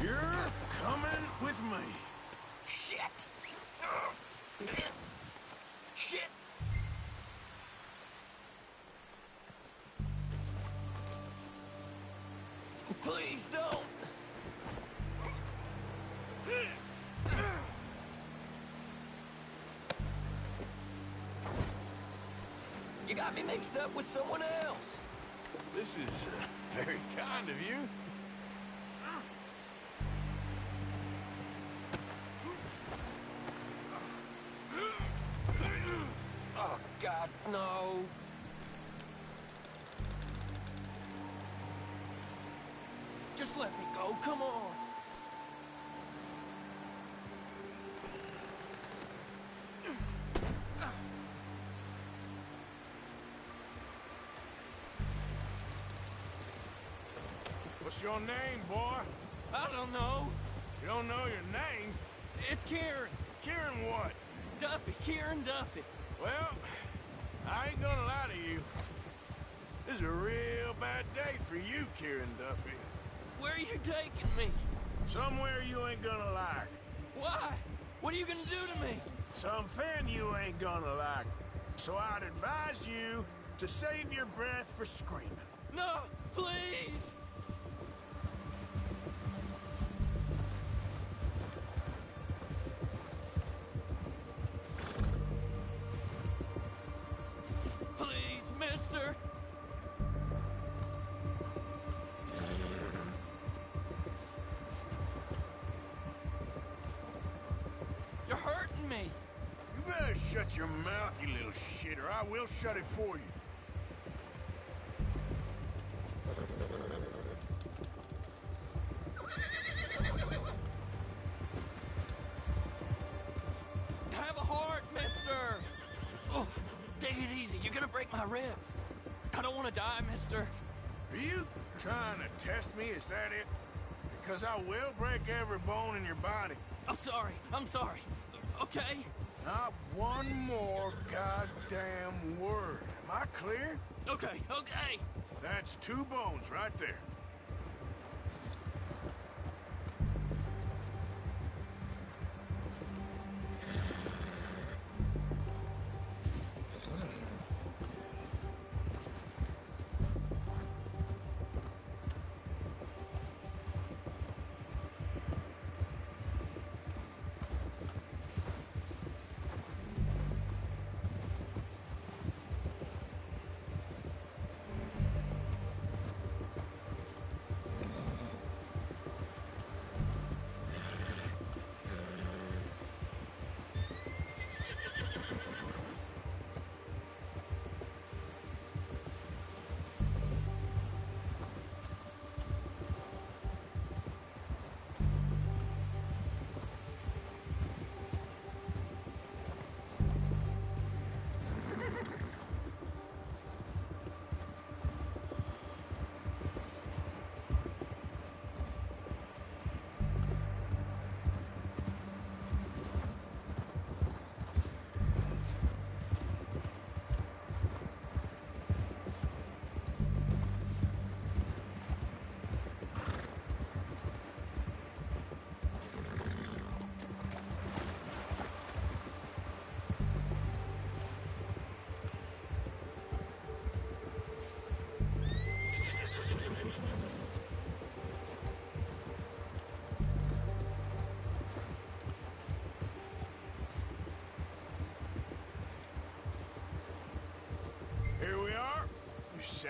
You're coming with me. Shit! Shit! Please don't! You got me mixed up with someone else. This is very kind of you. Oh, God, no. Just let me go, come on. What's your name, boy? I don't know. You don't know your name? It's Kieran. Kieran what? Duffy, Kieran Duffy. Well, I ain't gonna lie to you. This is a real bad day for you, Kieran Duffy. Where are you taking me? Somewhere you ain't gonna like. Why? What are you gonna do to me? Something you ain't gonna like. So I'd advise you to save your breath for screaming. No, please! Please, mister! You're hurting me! You better shut your mouth, you little shit, or I will shut it for you. Have a heart, mister! Oh, take it easy. You're gonna break my ribs. I don't want to die, mister. Are you trying to test me? Is that it? Because I will break every bone in your body. I'm sorry. I'm sorry. Okay? Not one more goddamn word. Am I clear? Okay, okay. That's 2 bones right there.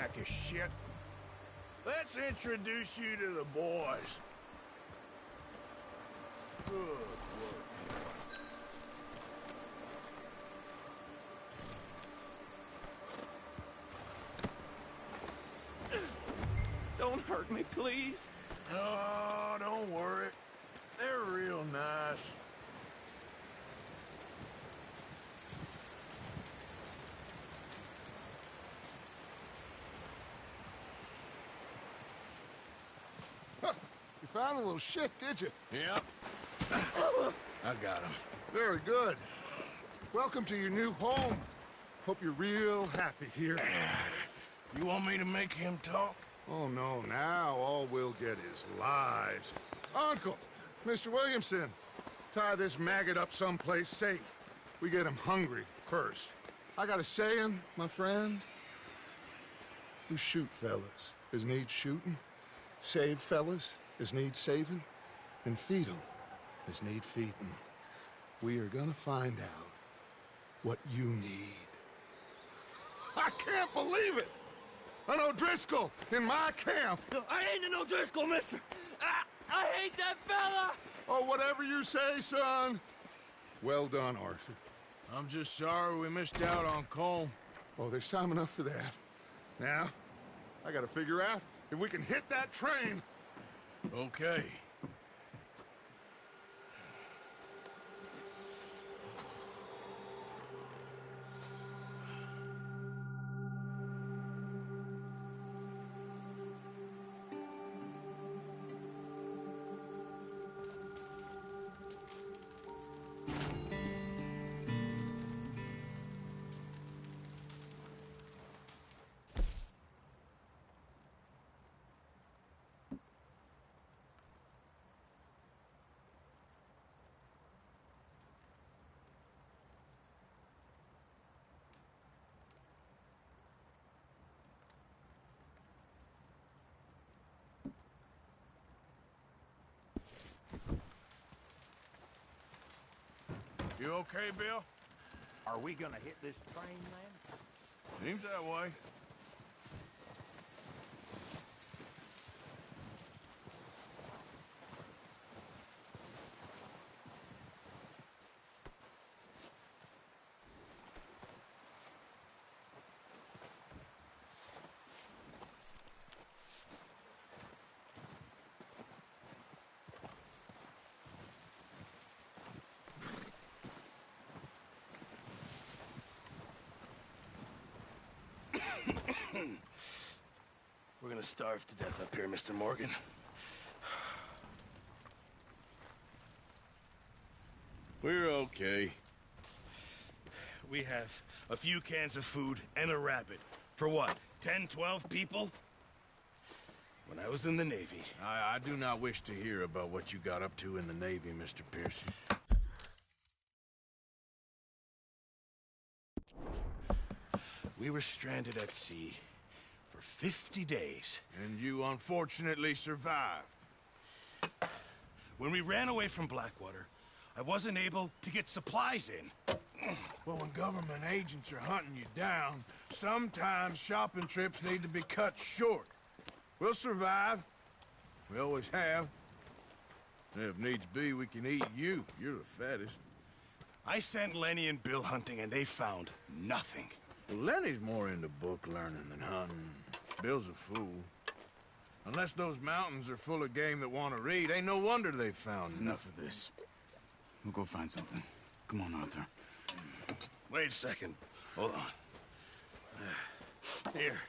sack of shit. Let's introduce you to the boys. Good work. Don't hurt me, please. Oh, don't worry. They're real nice. Huh. You found a little shit, did you? Yep. I got him. Very good. Welcome to your new home. Hope you're real happy here. You want me to make him talk? Oh, no, now all we'll get is lies. Uncle, Mr. Williamson, tie this maggot up someplace safe. We get him hungry first. I got a saying, my friend. We shoot fellas as need shooting, save fellas as need saving, and feed 'em as need feeding. We are gonna find out what you need. I can't believe it! An O'Driscoll in my camp! I ain't an O'Driscoll, mister! I hate that fella! Oh, whatever you say, son. Well done, Arthur. I'm just sorry we missed out on Colm. Oh, there's time enough for that. Now, I gotta figure out if we can hit that train. Okay. You okay, Bill? Are we gonna hit this train, then? Seems that way. We're gonna starve to death up here, Mr. Morgan. We're okay. We have a few cans of food and a rabbit. For what, 10, 12 people? When I was in the Navy... I do not wish to hear about what you got up to in the Navy, Mr. Pearson. We were stranded at sea for 50 days. And you unfortunately survived. When we ran away from Blackwater, I wasn't able to get supplies in. Well, when government agents are hunting you down, sometimes shopping trips need to be cut short. We'll survive. We always have. And if needs be, we can eat you. You're the fattest. I sent Lenny and Bill hunting, and they found nothing. Well, Lenny's more into book learning than hunting. Bill's a fool. Unless those mountains are full of game that want to read, ain't no wonder they found Enough of this. We'll go find something. Come on, Arthur. Wait a second. Hold on. Here.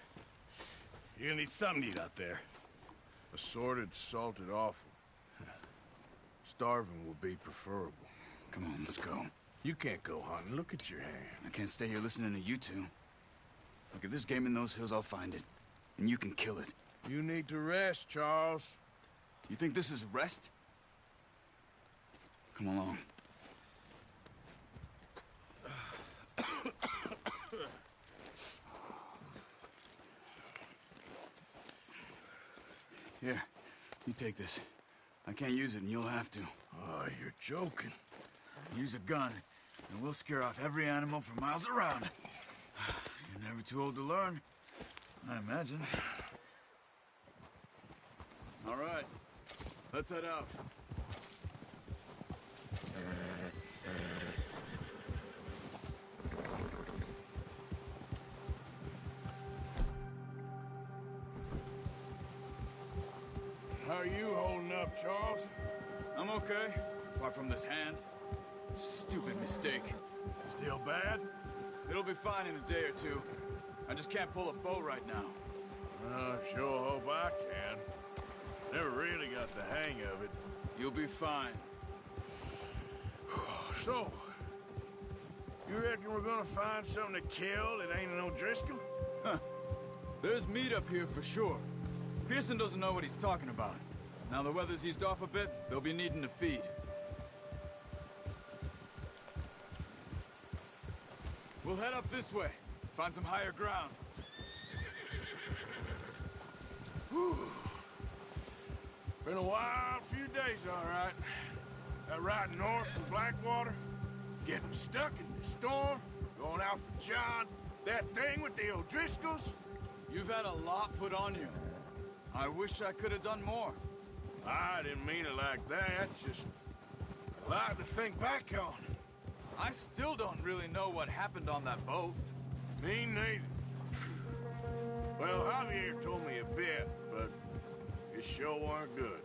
You're gonna need something to eat out there. Assorted, salted offal. Starving will be preferable. Come on, let's go. You can't go hunting. Look at your hand. I can't stay here listening to you two. Look, if there's game in those hills, I'll find it. And you can kill it. You need to rest, Charles. You think this is rest? Come along. Here, you take this. I can't use it, and you'll have to. Oh, you're joking. Use a gun, and we'll scare off every animal for miles around. You're never too old to learn. I imagine. All right, let's head out. How are you holding up, Charles? I'm okay, apart from this hand. Stupid mistake. Still bad? It'll be fine in a day or two. I just can't pull a bow right now. Sure hope I can. Never really got the hang of it. You'll be fine. So, you reckon we're gonna find something to kill that ain't an O'Driscoll? Huh. There's meat up here for sure. Pearson doesn't know what he's talking about. Now the weather's eased off a bit, they'll be needing to feed. We'll head up this way. Find some higher ground. Whew. Been a wild few days, all right. That ride north from Blackwater, getting stuck in the storm, going out for John, that thing with the O'Driscolls. You've had a lot put on you. I wish I could have done more. I didn't mean it like that, just a lot to think back on. I still don't really know what happened on that boat. Me neither. Well, Javier told me a bit, but it sure weren't good.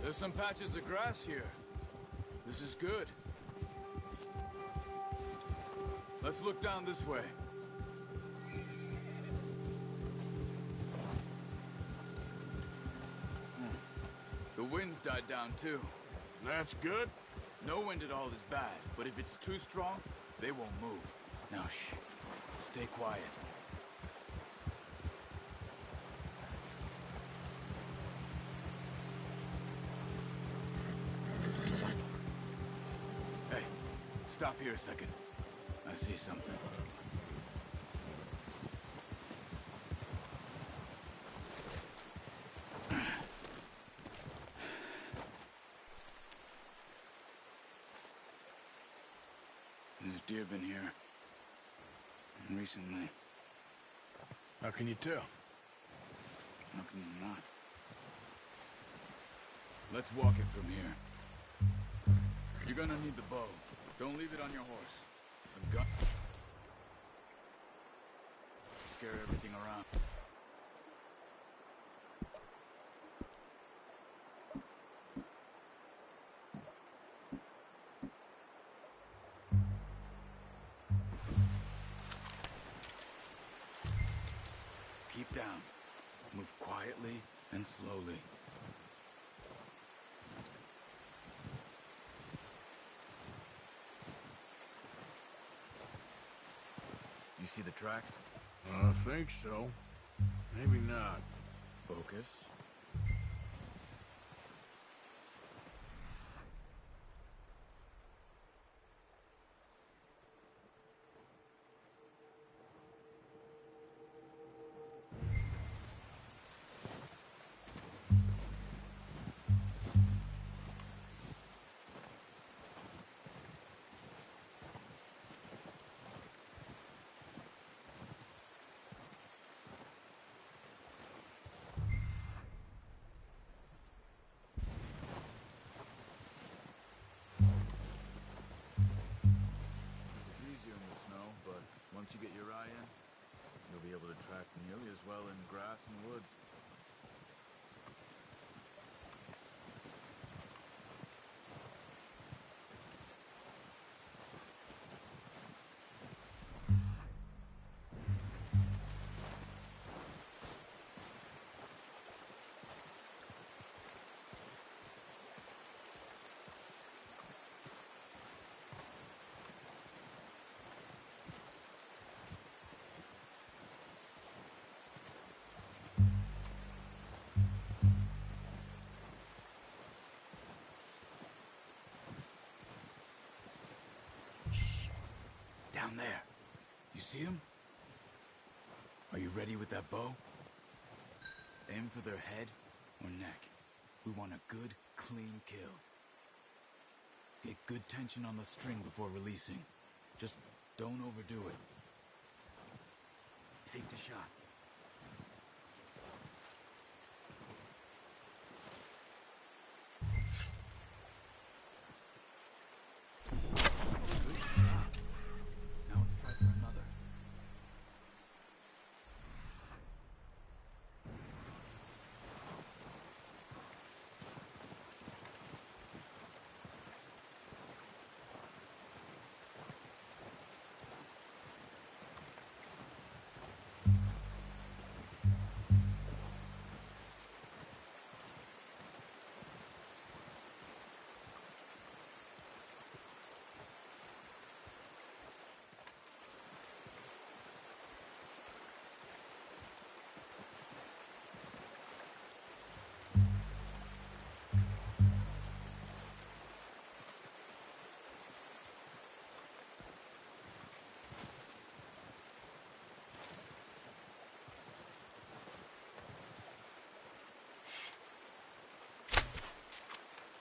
There's some patches of grass here. This is good. Let's look down this way. The wind's died down too. That's good. No wind at all is bad, but if it's too strong, they won't move. Now shh. Stay quiet. Hey, stop here a second. I see something. There's deer been here. Recently. How can you tell? How can you not? Let's walk it from here. You're gonna need the bow. Don't leave it on your horse. A gun. Scare everything around. Keep down. Move quietly and slowly. You see the tracks? I think so. Maybe not. Focus. It's easier in the snow, but once you get your eye in, you'll be able to track nearly as well in grass and woods. see him? Are you ready with that bow? Aim for their head or neck. We want a good, clean kill. Get good tension on the string before releasing. Just don't overdo it. Take the shot. Good shot. Now let's try for another.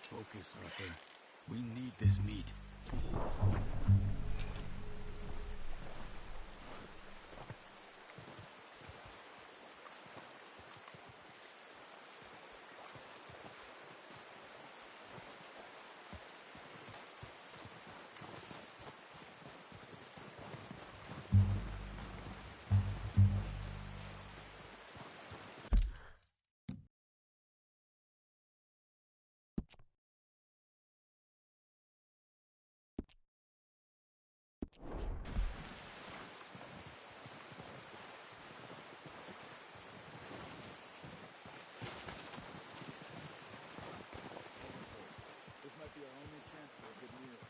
Focus, Arthur. We need this meat. This might be our only chance for a good meal.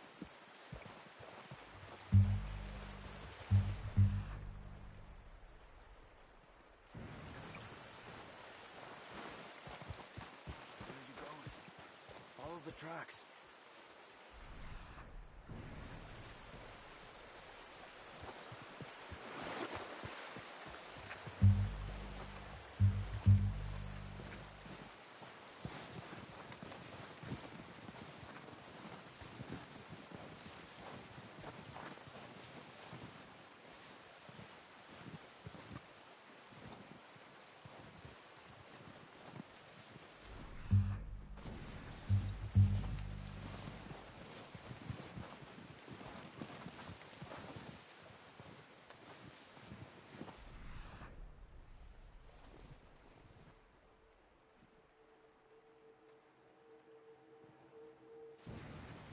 Where are you going? Follow the tracks.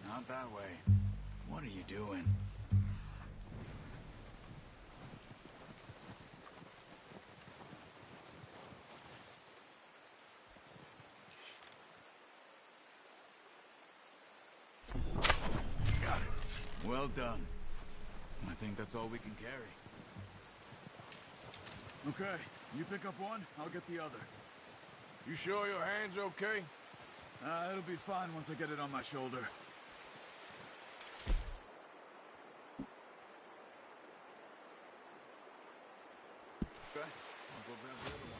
Not that way. What are you doing? Got it. Well done. I think that's all we can carry. Okay, you pick up one, I'll get the other. You sure your hand's okay? It'll be fine once I get it on my shoulder. Okay, I'll go grab the other one.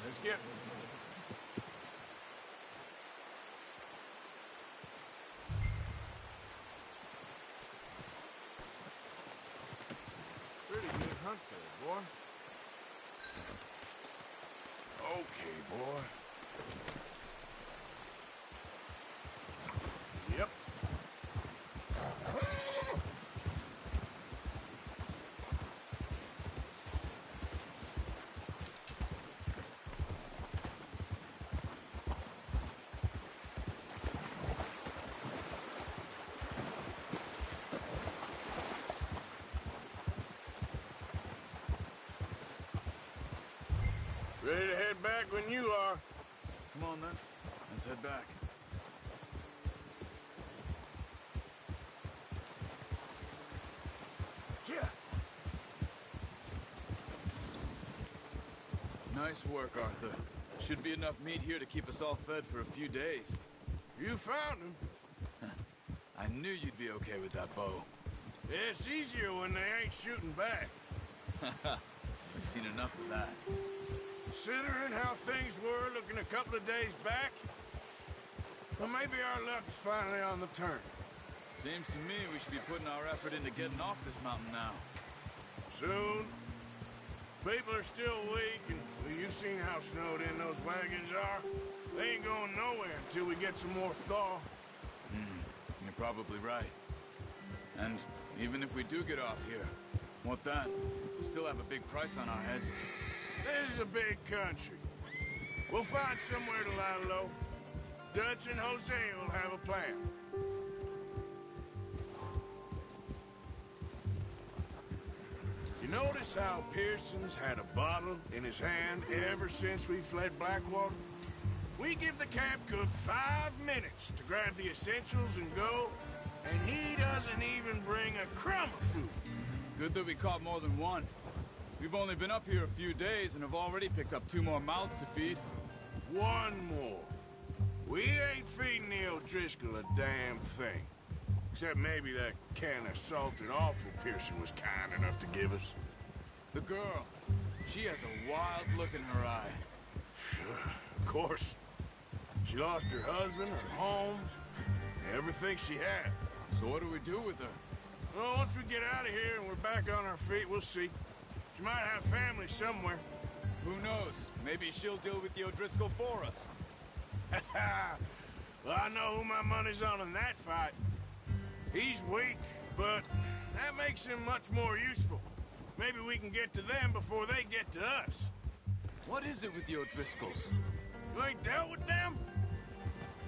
Let's get... okay, boy. Yep. Ready to head back when you are. Come on, then. Let's head back. Yeah. Nice work, Arthur. Should be enough meat here to keep us all fed for a few days. You found him. I knew you'd be okay with that bow. Yeah, it's easier when they ain't shooting back. We've seen enough of that. Considering how things were looking a couple of days back, well, maybe our luck is finally on the turn. Seems to me we should be putting our effort into getting off this mountain now. Soon. People are still weak, and well, you've seen how snowed in those wagons are. They ain't going nowhere until we get some more thaw. You're probably right. And even if we do get off here, what then? We still have a big price on our heads. This is a big country. We'll find somewhere to lie low. Dutch and Jose will have a plan. You notice how Pearson's had a bottle in his hand ever since we fled Blackwater? We give the camp cook 5 minutes to grab the essentials and go, and he doesn't even bring a crumb of food. Good that we caught more than one. We've only been up here a few days and have already picked up 2 more mouths to feed. 1 more. We ain't feeding the O'Driscoll a damn thing. Except maybe that can of salted offal Pearson was kind enough to give us. The girl. She has a wild look in her eye. Of course. She lost her husband, her home, everything she had. So what do we do with her? Well, once we get out of here and we're back on our feet, we'll see. She might have family somewhere. Who knows? Maybe she'll deal with the O'Driscoll for us. Well, I know who my money's on in that fight. He's weak, but that makes him much more useful. Maybe we can get to them before they get to us. What is it with the O'Driscolls? You ain't dealt with them?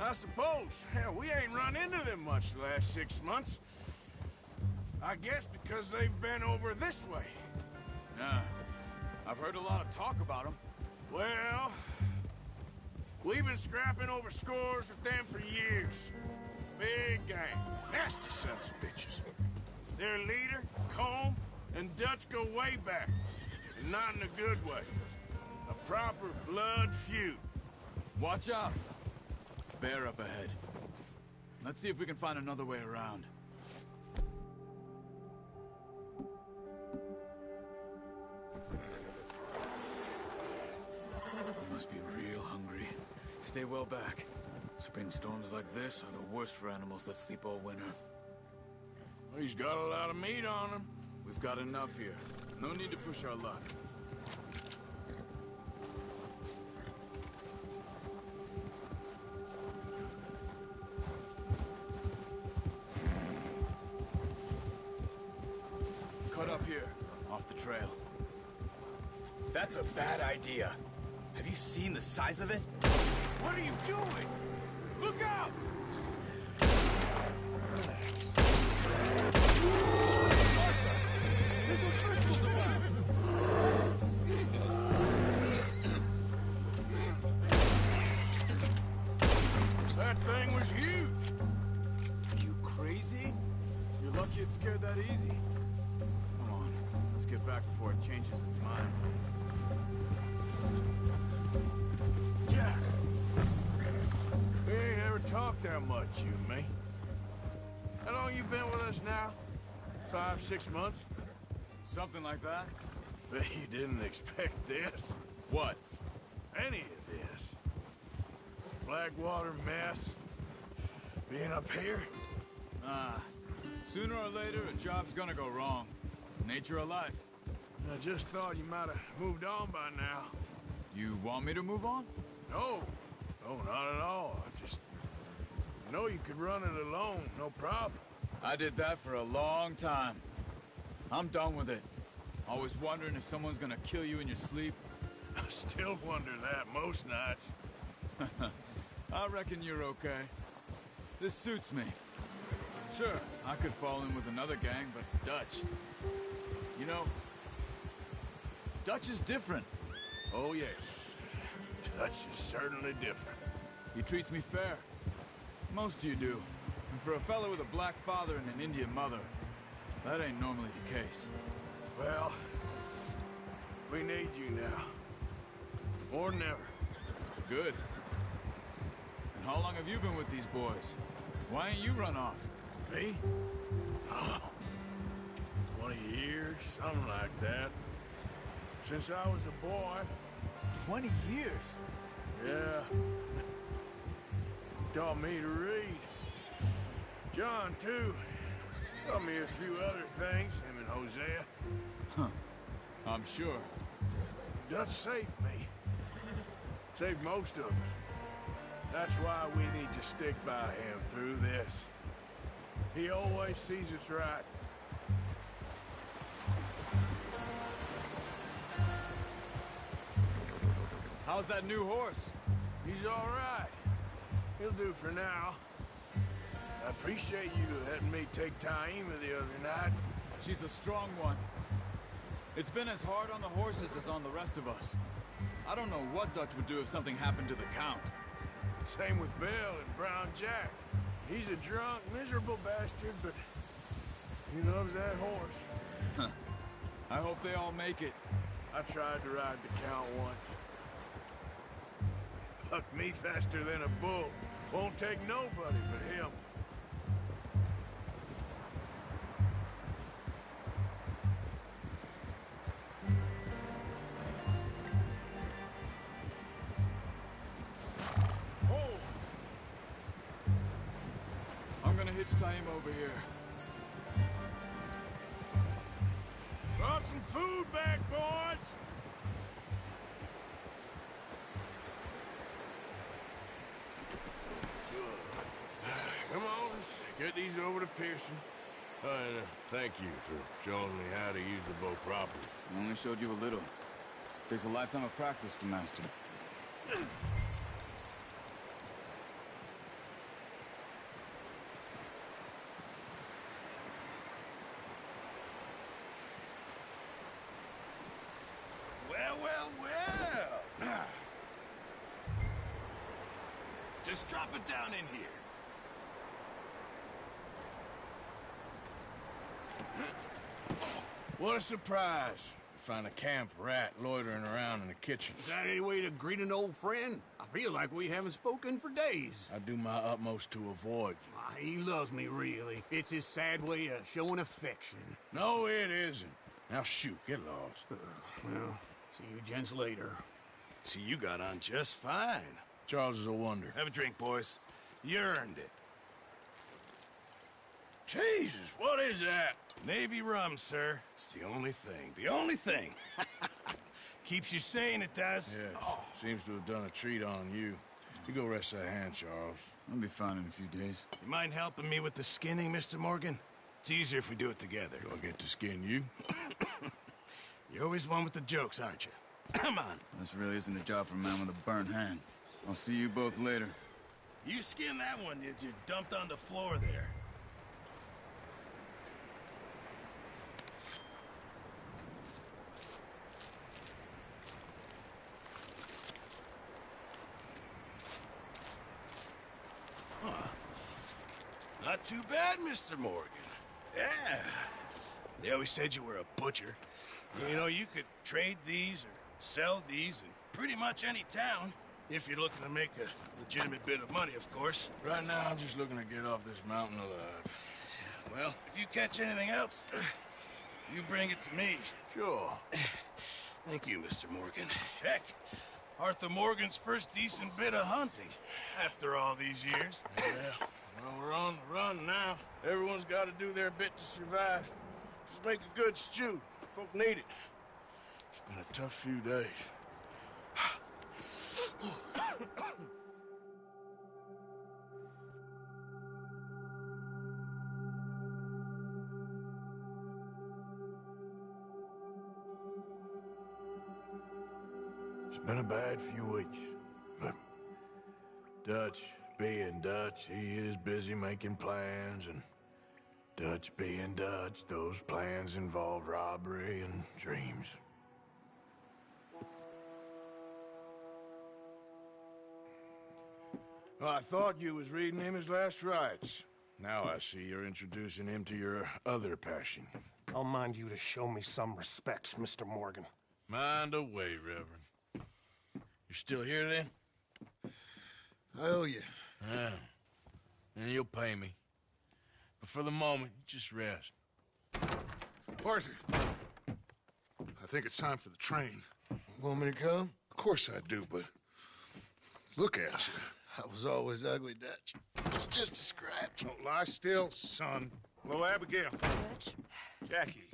I suppose. Hell, we ain't run into them much the last 6 months. I guess because they've been over this way. Yeah. I've heard a lot of talk about them. Well, we've been scrapping over scores with them for years. Big gang. Nasty sons of bitches. Their leader, Combe, and Dutch go way back. And not in a good way. A proper blood feud. Watch out. Bear up ahead. Let's see if we can find another way around. You must be real hungry. Stay well back. Spring storms like this are the worst for animals that sleep all winter. He's got a lot of meat on him. We've got enough here. No need to push our luck. Cut up here, off the trail. That's a bad idea. Have you seen the size of it? What are you doing? Look out! There's O'Driscolls around! That thing was huge. Are you crazy? You're lucky it scared that easy. Come on, let's get back before it changes its mind. Yeah. We ain't ever talked that much, you and me. How long you been with us now? 5, 6 months? Something like that? Bet you didn't expect this. What? Any of this. Blackwater mess. Being up here. Sooner or later, a job's gonna go wrong. Nature of life. I just thought you might have moved on by now. You want me to move on? No. No, not at all. I just... know you could run it alone, no problem. I did that for a long time. I'm done with it. Always wondering if someone's gonna kill you in your sleep. I still wonder that most nights. I reckon you're okay. This suits me. Sure, I could fall in with another gang, but Dutch... You know, Dutch is different. Oh, yes. Dutch is certainly different. He treats me fair. Most of you do. And for a fellow with a black father and an Indian mother, that ain't normally the case. Well, we need you now. More than ever. Good. And how long have you been with these boys? Why ain't you run off? Me? Oh, 20 years, something like that. Since I was a boy. 20 years? Yeah. Taught me to read. John, too. Taught me a few other things, him and Hosea. Huh. I'm sure. Dutch saved me. Saved most of us. That's why we need to stick by him through this. He always sees us right. How's that new horse? He's all right. He'll do for now. I appreciate you letting me take Taima the other night. She's a strong one. It's been as hard on the horses as on the rest of us. I don't know what Dutch would do if something happened to the Count. Same with Bill and Brown Jack. He's a drunk, miserable bastard, but he loves that horse. Huh. I hope they all make it. I tried to ride the Count once. Bucked me faster than a bull. Won't take nobody but him. I'm gonna hitch Taima over here. Brought some food back, boys! Come on, let's get these over to Pearson. And thank you for showing me how to use the bow properly. I only showed you a little. Takes a lifetime of practice to master. Well, well, well. Just drop it down in here. What a surprise. Find a camp rat loitering around in the kitchen. Is that any way to greet an old friend? I feel like we haven't spoken for days. I do my utmost to avoid you. He loves me, really. It's his sad way of showing affection. No, it isn't. Now shoot, get lost. Well, see you gents later. See, you got on just fine. Charles is a wonder. Have a drink, boys. You earned it. Jesus, what is that? Navy rum, sir. It's the only thing. The only thing. Keeps you sane, it does. Yes. Seems to have done a treat on you. You go rest that hand, Charles. I'll be fine in a few days. You mind helping me with the skinning, Mr. Morgan? It's easier if we do it together. Do I get to skin you? You're always one with the jokes, aren't you? Come on. This really isn't a job for a man with a burnt hand. I'll see you both later. You skin that one that you dumped on the floor there. Huh. Not too bad, Mr. Morgan. Yeah. They always said you were a butcher. You know, you could trade these or sell these in pretty much any town. If you're looking to make a legitimate bit of money, of course. Right now, I'm just looking to get off this mountain alive. Well, if you catch anything else, you bring it to me. Sure. Thank you, Mr. Morgan. Heck, Arthur Morgan's first decent bit of hunting after all these years. Yeah, well, we're on the run now. Everyone's got to do their bit to survive. Just make a good stew. Folk need it. It's been a tough few days. been a bad few weeks, but Dutch being Dutch, he is busy making plans, and Dutch being Dutch, those plans involve robbery and dreams. Well, I thought you was reading him his last rites. Now I see you're introducing him to your other passion. I'll mind you to show me some respect, Mr. Morgan. Mind away, Reverend. You still here, then? I owe you. Yeah. And you'll pay me. But for the moment, just rest. Arthur, I think it's time for the train. Want me to come? Of course I do, but look at you. I was always ugly, Dutch. It's just a scratch. Don't lie still, son. Hello, Abigail. Dutch, Jackie.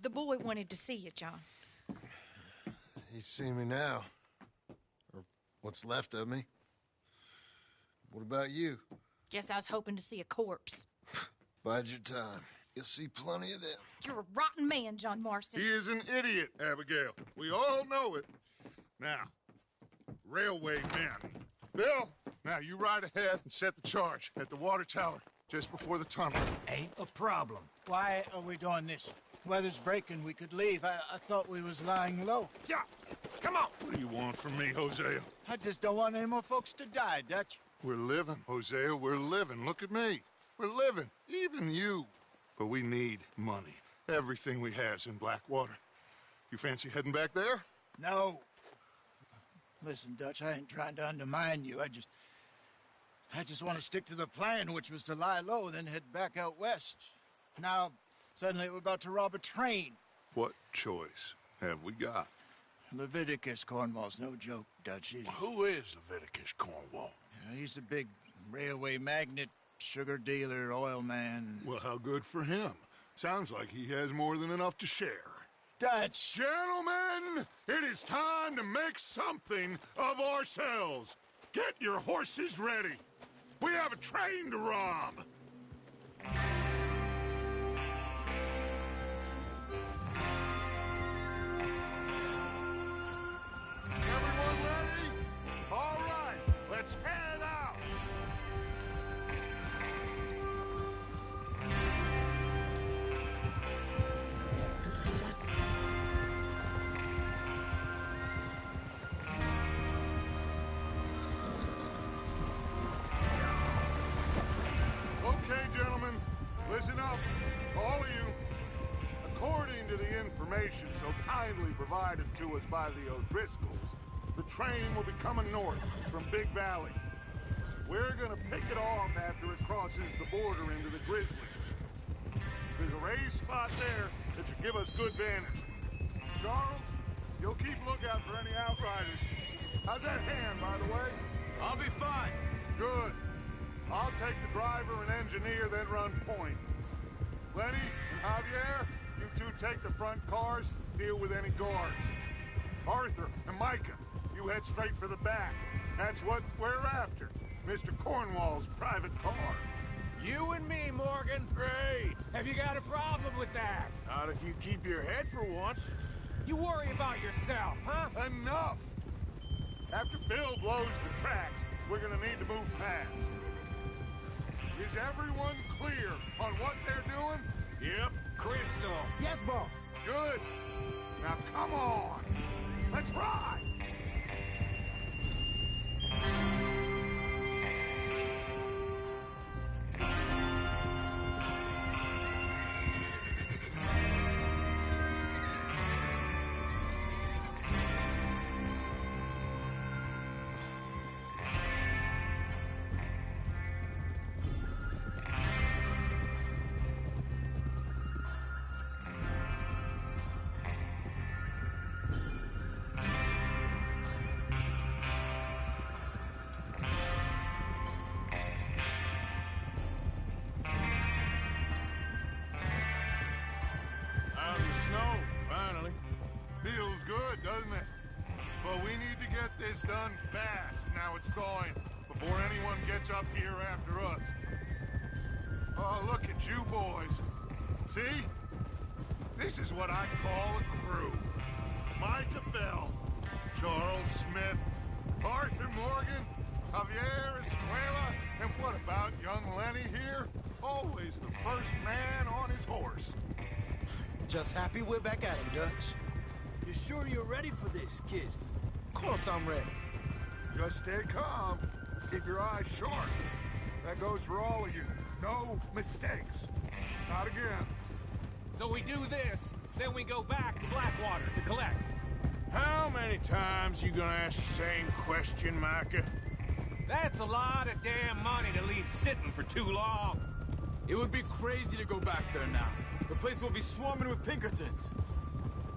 the boy wanted to see you, John. He's seen me now. Or what's left of me. What about you? Guess I was hoping to see a corpse. Bide your time. You'll see plenty of them. You're a rotten man, John Marston. He is an idiot, Abigail. We all know it. Now, railway men. Bill, now you ride ahead and set the charge at the water tower just before the tunnel. Ain't a problem. Why are we doing this? Weather's breaking. We could leave. I thought we was lying low. Yeah, come on. What do you want from me, Hosea? I just don't want any more folks to die, Dutch. We're living, Hosea. We're living. Look at me. We're living. Even you. But we need money. Everything we have's in Blackwater. You fancy heading back there? No. Listen, Dutch, I ain't trying to undermine you. I just want to stick to the plan, which was to lie low, then head back out west. Now, suddenly we're about to rob a train. What choice have we got? Leviticus Cornwall's no joke, Dutch. Who is Leviticus Cornwall? He's a big railway magnate, sugar dealer, oil man. Well, how good for him. Sounds like he has more than enough to share. Dutch! Gentlemen, it is time to make something of ourselves. Get your horses ready. We have a train to rob. Everyone ready? All right, let's head out. Okay, gentlemen, listen up, all of you. According to the information so kindly provided to us by the O'Driscolls, the train will be coming north from Big Valley. We're gonna pick it off after it crosses the border into the Grizzlies. There's a raised spot there that should give us good vantage. Charles, you'll keep lookout for any outriders. How's that hand, by the way? I'll be fine. Good. I'll take the driver and engineer, then run point. Lenny and Javier, you two take the front cars, deal with any guards. Arthur and Micah, you head straight for the back. That's what we're after. Mr. Cornwall's private car. You and me, Morgan. Great. Have you got a problem with that? Not if you keep your head for once. You worry about yourself, huh? Enough! After Bill blows the tracks, we're gonna need to move fast. Is everyone clear on what they're doing? Yep. Crystal. Yes, boss. Good. Now come on. Let's ride. Out in the snow, finally. Feels good, doesn't it? But we need to get this done fast. Now it's thawing, before anyone gets up here after us. Oh, look at you boys. See? This is what I call a crew. Micah Bell, Charles Smith, Arthur Morgan, Javier Escuela, and what about young Lenny here? Always the first man on his horse. Just happy we're back at him, Dutch. You sure you're ready for this, kid? Of course I'm ready. Just stay calm. Keep your eyes sharp. That goes for all of you. No mistakes. Not again. So we do this, then we go back to Blackwater to collect. How many times you gonna ask the same question, Micah? That's a lot of damn money to leave sitting for too long. It would be crazy to go back there now. The place will be swarming with Pinkertons.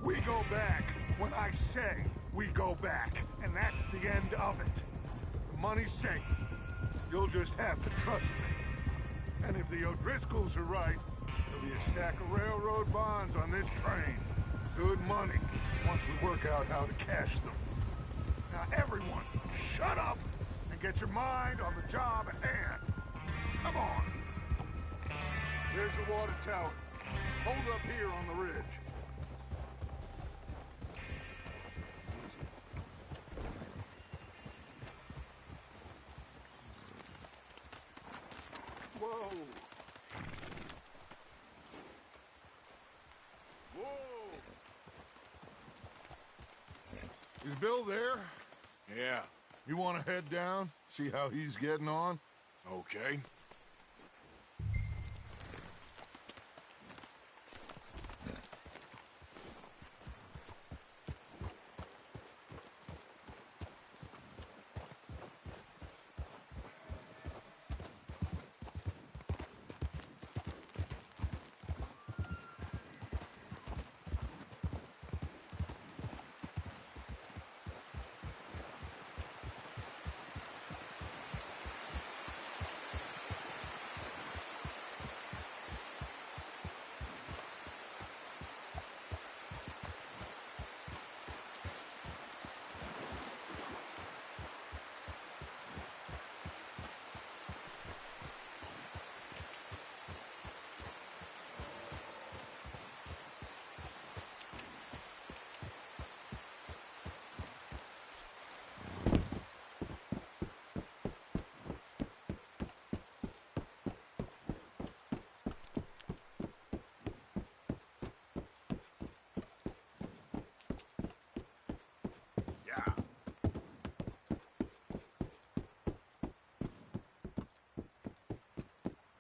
We go back when I say we go back, and that's the end of it. The money's safe. You'll just have to trust me. And if the O'Driscolls are right, there'll be a stack of railroad bonds on this train. Good money, once we work out how to cash them. Now everyone, shut up and get your mind on the job at hand. Come on. There's the water tower. Hold up here on the ridge. Whoa. Whoa. Is Bill there? Yeah. You want to head down? See how he's getting on? Okay.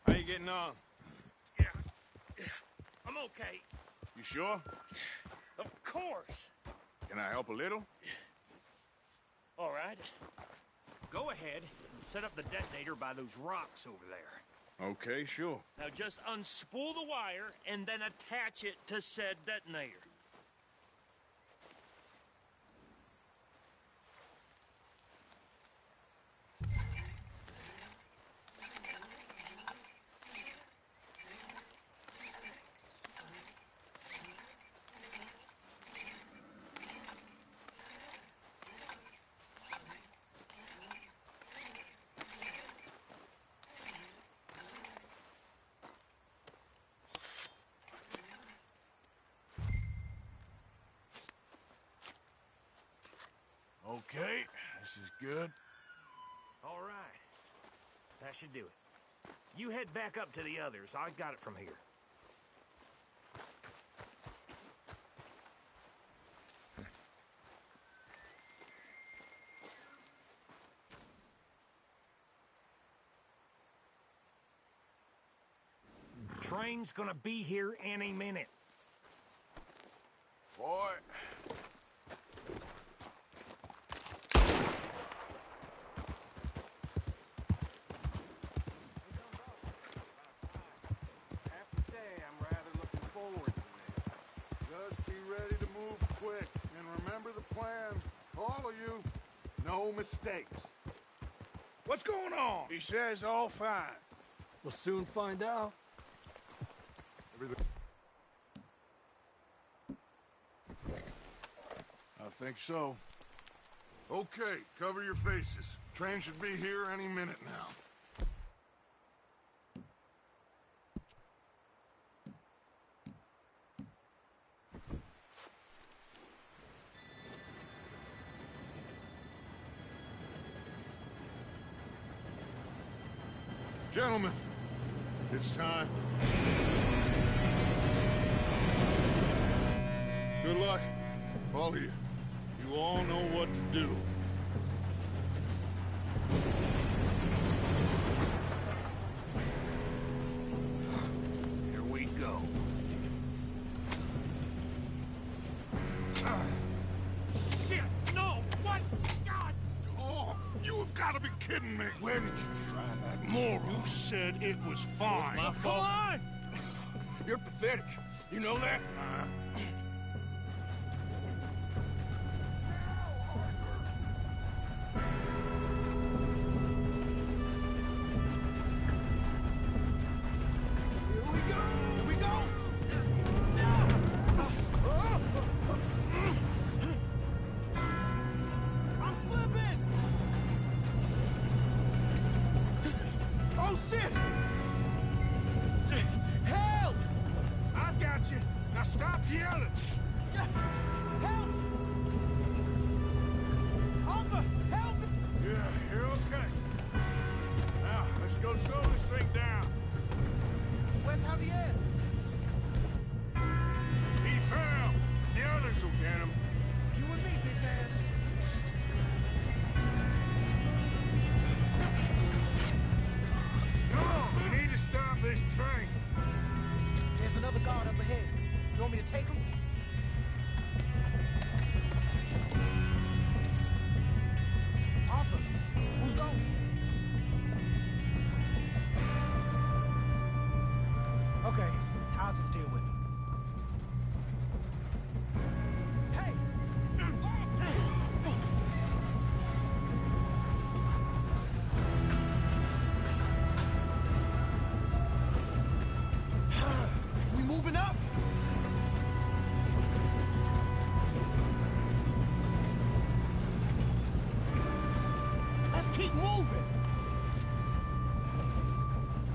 How you getting on? Yeah, I'm okay. You sure? Of course. Can I help a little? All right. Go ahead and set up the detonator by those rocks over there. Okay, sure. Now just unspool the wire and then attach it to said detonator. Okay, this is good. All right. That should do it. You head back up to the others. I got it from here. Train's gonna be here any minute. Boy. No mistakes. What's going on? He says all fine. We'll soon find out. Everything. I think so. Okay, cover your faces. Train should be here any minute now. Gentlemen, it's time. Good luck, all of you. You all know what to do. Here we go. Shit! No! What? God! Oh, you have got to be kidding me! Where did you find that moron? You said it was fine. It's my fault. Come on! You're pathetic. You know that? Now stop yelling! Help! Arthur, help! Yeah, you're okay. Now, let's go slow this thing down. Where's Javier? He fell. The others will get him. You and me, big man. Come on, we need to stop this train. There's another guard up ahead. You want me to take him? Arthur, who's going? Okay, I'll just deal with him. Hey! We moving up? Let's keep moving.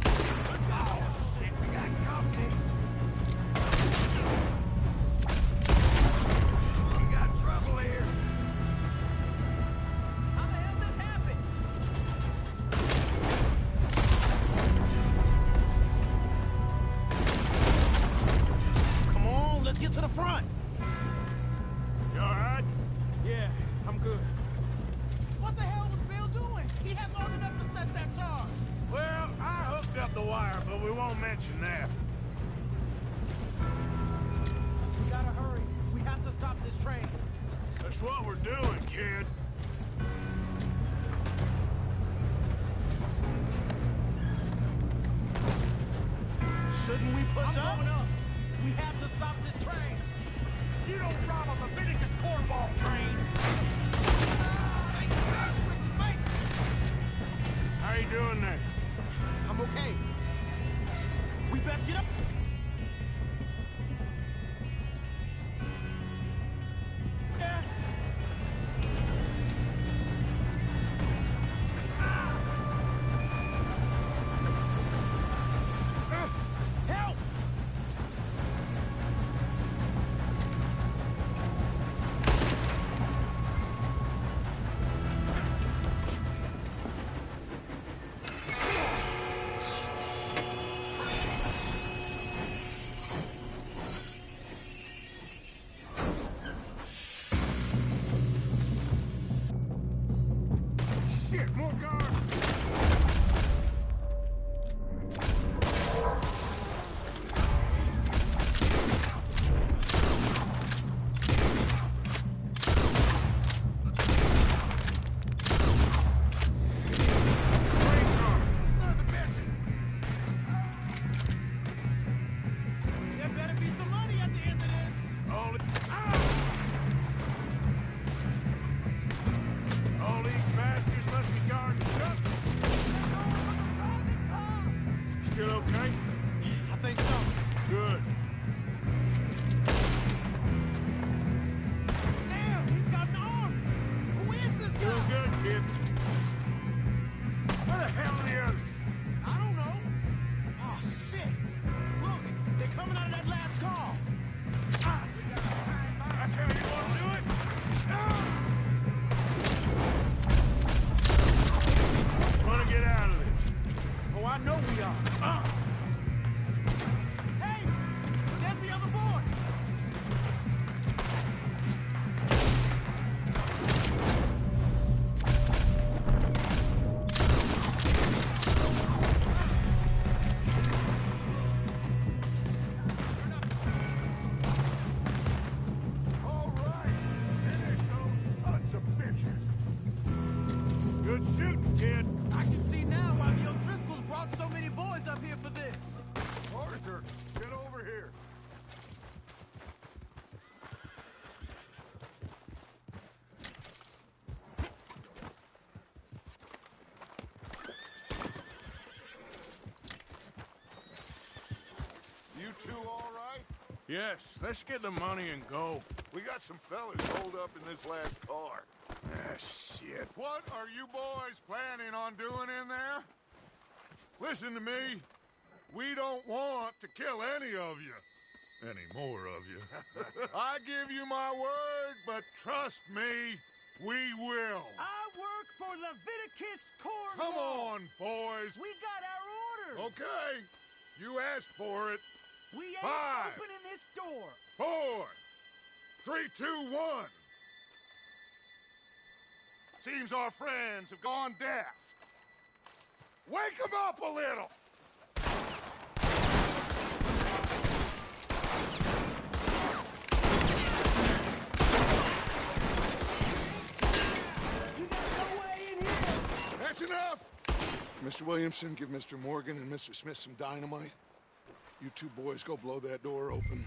Oh, shit, we got company. We got trouble here. How the hell this happened? Come on, let's get to the front. You all right? Yeah, I'm good. What the hell was Bill doing? He had long enough to set that charge. Well, I hooked up the wire, but we won't mention that. We gotta hurry. We have to stop this train. That's what we're doing, kid. Shouldn't we push up? We have to stop this train. You don't rob a Leviticus cornball train. How you doing there? I'm okay. We best get up. Yeah. Help! Shit, more guards! There better be some money at the end of this. All these bastards must be guarding something. Still okay? I think so. Good. Damn, he's got an arm. Who is this guy? Doing good, kid. Where the hell are the others? I don't know. Oh, shit. Look, they're coming out of that last car. That's how you want to do it? Want to get out of this? Oh, I know shooting, kid. I can see now why the O'Driscolls brought so many boys up here for this. Arthur, get over here. You two all right? Yes, let's get the money and go. We got some fellas holed up in this last car. Ah, shit. What are you boys planning on doing in there? Listen to me. We don't want to kill any of you. Any more of you. I give you my word, but trust me, we will. I work for Leviticus Corps. Come on, boys. We got our orders. Okay. You asked for it. We ain't 5, opening this door. 4, 3, 2, 1. Seems our friends have gone deaf. Wake them up a little. You got no way in here. That's enough. Mr. Williamson, give Mr. Morgan and Mr. Smith some dynamite. You two boys go blow that door open.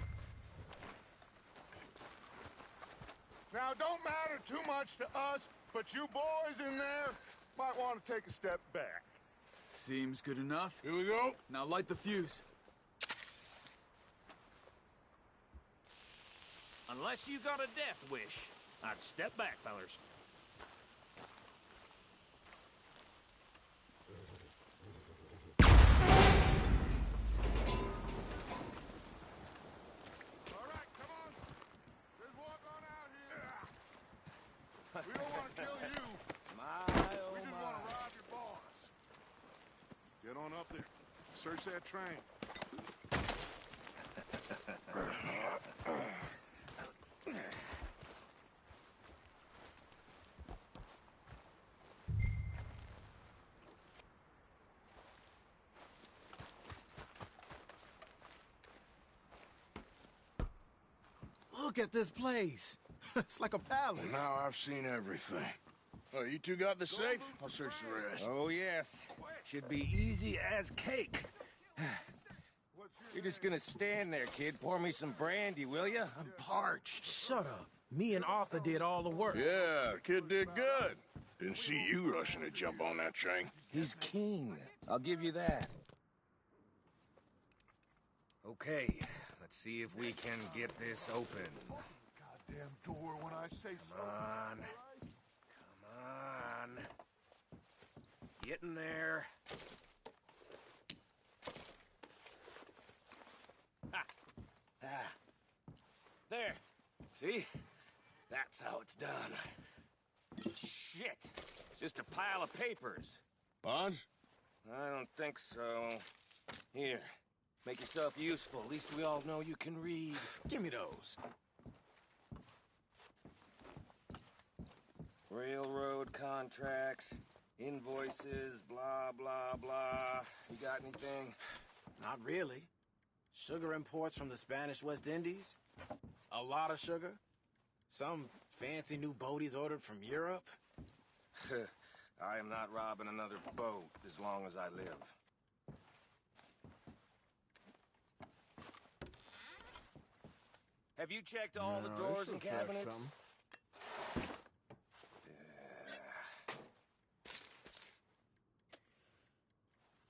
Now, don't matter too much to us, but you boys in there might want to take a step back. Seems good enough. Here we go. Now light the fuse. Unless you got a death wish, I'd step back, fellers. All right, come on. Let's walk on out here. We don't want to kill you. My, We just want to rob your boss. Get on up there. Search that train. Look at this place. It's like a palace. Well, now I've seen everything. Oh, you two got the safe? I'll search the rest. Oh, yes. Should be easy as cake. You're just gonna stand there, kid. Pour me some brandy, will you? I'm parched. Shut up. Me and Arthur did all the work. Yeah, kid did good. Didn't see you rushing to jump on that train. He's keen. I'll give you that. Okay, let's see if we can get this open. Goddamn door when I say so. Come on. Come on. Get in there. Ha! Ah. There. See? That's how it's done. Shit. Just a pile of papers. Bonds? I don't think so. Here. Make yourself useful. At least we all know you can read. Give me those. Railroad contracts, invoices, blah, blah, blah. You got anything? Not really. Sugar imports from the Spanish West Indies. A lot of sugar. Some fancy new boat he's ordered from Europe. I am not robbing another boat as long as I live. Have you checked all the drawers and cabinets?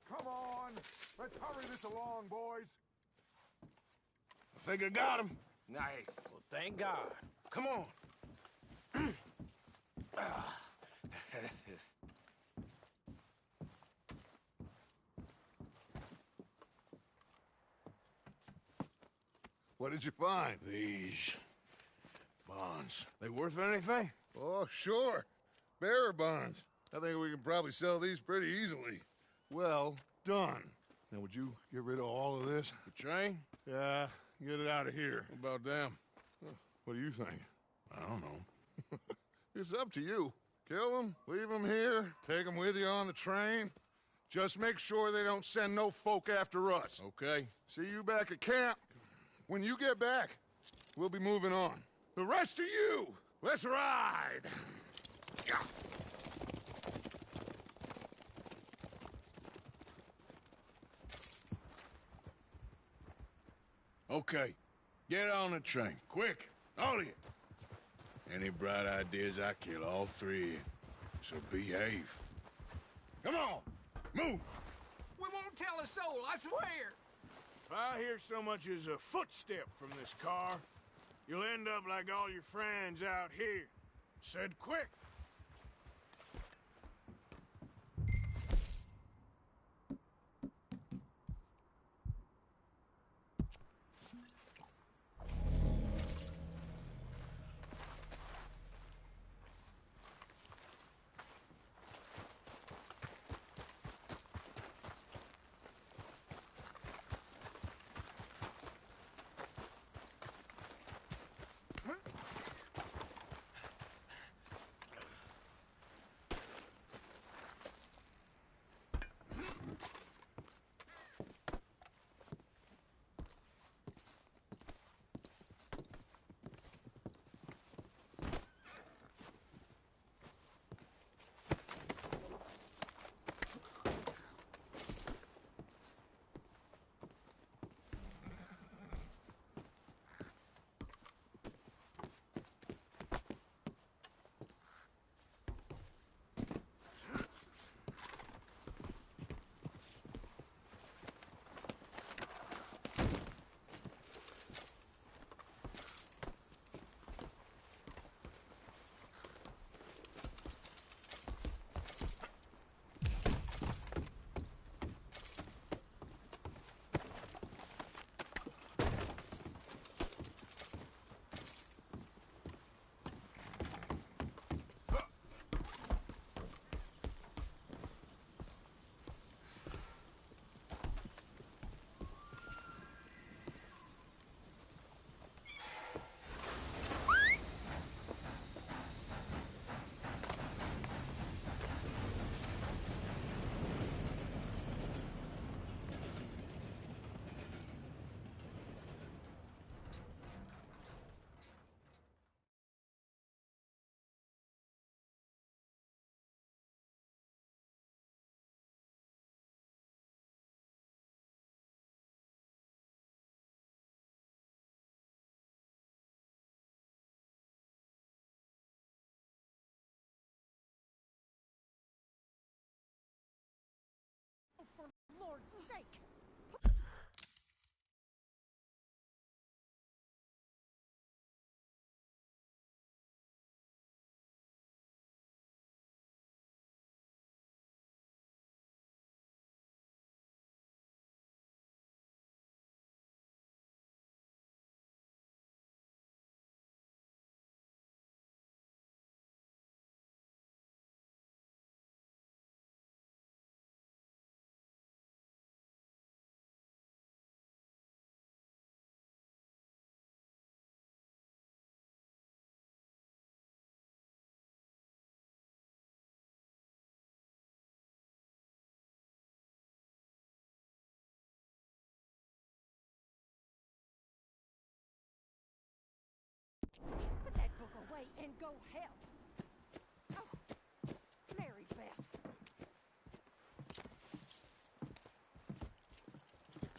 Come on. Let's hurry this along, boys. I think I got him. Nice. Well, thank God. Come on. What did you find? These bonds. They worth anything? Oh, sure. Bearer bonds. I think we can probably sell these pretty easily. Well done. Now, would you get rid of all of this? The train? Yeah, get it out of here. What about them? What do you think? I don't know. It's up to you. Kill them, leave them here, take them with you on the train. Just make sure they don't send no folk after us. Okay. See you back at camp. When you get back, we'll be moving on. The rest of you, let's ride! Okay, get on the train, quick, all of you. Any bright ideas, I kill all three of you. So behave. Come on, move! We won't tell a soul, I swear! If I hear so much as a footstep from this car, you'll end up like all your friends out here. Said quick! For Lord's sake! Put that book away and go help. Oh, Mary Beth.